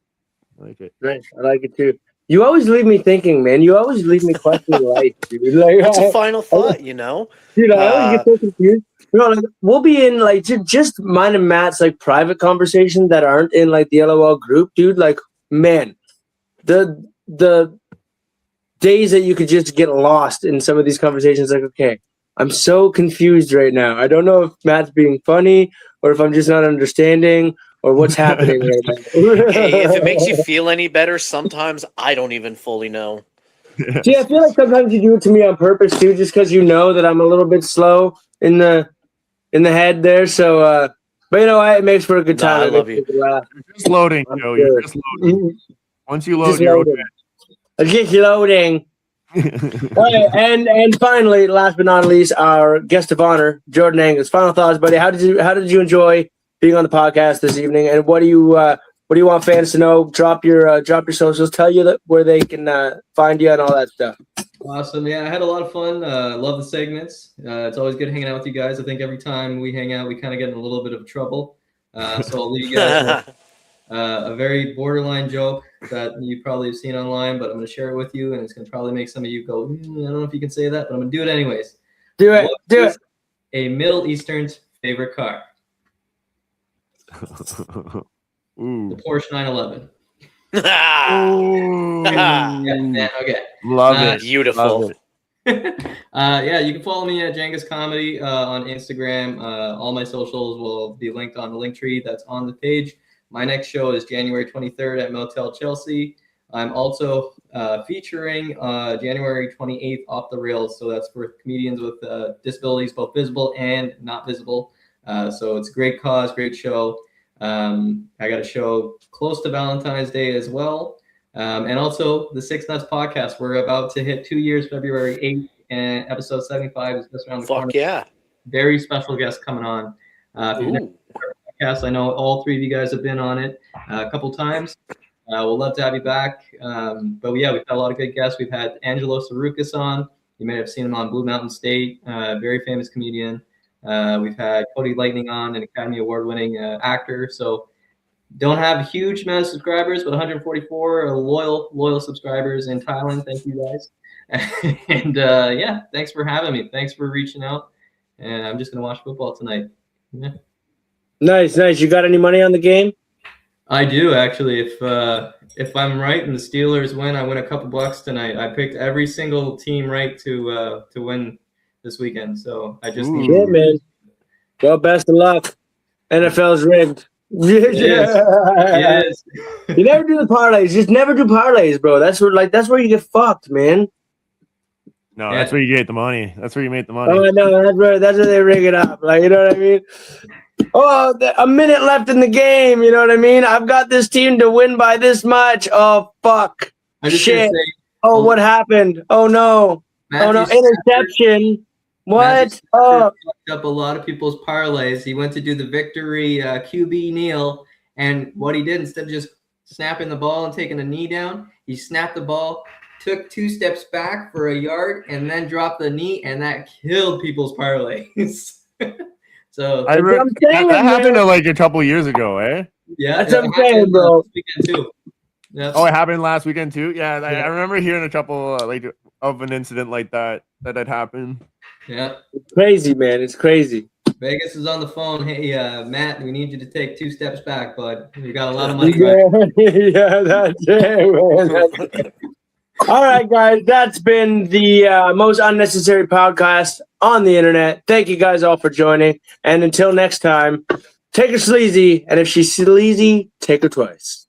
like it. Nice. I like it too. You always leave me thinking, man. You always leave me questioning life, dude. Like, It's a final thought, you know? Dude, I always get so confused. You know, like, we'll be in like just mine and Matt's like private conversations that aren't in like the LOL group, dude. Like, man, the days that you could just get lost in some of these conversations, like, okay, I'm so confused right now. I don't know if Matt's being funny or if I'm just not understanding or what's happening right now. Hey, if it makes you feel any better, sometimes I don't even fully know. See, I feel like sometimes you do it to me on purpose too, just because you know that I'm a little bit slow in the head there. So, but you know what? It makes for a good time. I It love makes you. for a laugh. You're just loading, I'm Joe. sure. You're just loading. Once you load, Just you're loading. Just loading. All right, and finally, last but not least, our guest of honor, Jordan Angus. Final thoughts, buddy. How did you enjoy being on the podcast this evening? And what do you want fans to know? Drop your socials. Tell you that where they can find you and all that stuff. Awesome. Yeah, I had a lot of fun. Love the segments. It's always good hanging out with you guys. I think every time we hang out, we kind of get in a little bit of trouble. So I'll leave you guys with a very borderline joke that you probably have seen online, but I'm going to share it with you, and it's going to probably make some of you go, I don't know if you can say that, but I'm going to do it anyways. Do it. What Do is it. a Middle Eastern's favorite car? Ooh. The Porsche 911. Yeah, okay. Love it. Beautiful. Love it. Yeah, you can follow me at Jengus Comedy on Instagram. All my socials will be linked on the link tree that's on the page. My next show is January 23rd at Motel Chelsea. I'm also featuring January 28th Off the Rails. So that's for comedians with disabilities, both visible and not visible. So it's a great cause, great show. I got a show close to Valentine's Day as well. And also the Six Nuts podcast. We're about to hit 2 years, February 8th, and episode 75 is just around the corner. Fuck yeah. Very special guest coming on. If you've never heard our podcast, I know all three of you guys have been on it a couple times. We'll love to have you back. But yeah, we've had a lot of good guests. We've had Angelo Sarukas on. You may have seen him on Blue Mountain State, very famous comedian. We've had Cody Lightning on, an Academy Award-winning actor. So don't have a huge amount of subscribers, but 144 loyal subscribers in Thailand. Thank you guys. And yeah, thanks for having me. Thanks for reaching out. And I'm just gonna watch football tonight. Yeah. Nice. You got any money on the game? I do actually. If I'm right and the Steelers win, I win a couple bucks tonight. I picked every single team right to win this weekend. So I just need. Yeah, man. Well, best of luck. NFL's rigged. It is. You never do the parlays. Just never do parlays, bro. That's where you get fucked, man. No, that's where you get the money. That's where you make the money. Oh no, that's where they rig it up. Like, you know what I mean? Oh, a minute left in the game. You know what I mean? I've got this team to win by this much. Oh fuck! Shit! Oh, what happened? Oh no! Oh no! Interception! What? Oh! Fucked up a lot of people's parlays. He went to do the victory QB kneel, and what he did, instead of just snapping the ball and taking a knee down, he snapped the ball, took 2 steps back for a yard, and then dropped the knee, and that killed people's parlays. So that happened like a couple years ago, eh? Yeah, that's what I'm saying, bro. Weekend too. Yep. Oh, it happened last weekend too. Yeah, I remember hearing a couple of an incident like that had happened. Yeah, it's crazy, man. It's crazy. Vegas is on the phone. Hey, Matt, we need you to take 2 steps back, bud. You got a lot of money. Yeah, that's it, man. All right, guys, that's been the most unnecessary podcast on the internet. Thank you guys all for joining. And until next time, take her sleazy. And if she's sleazy, take her twice.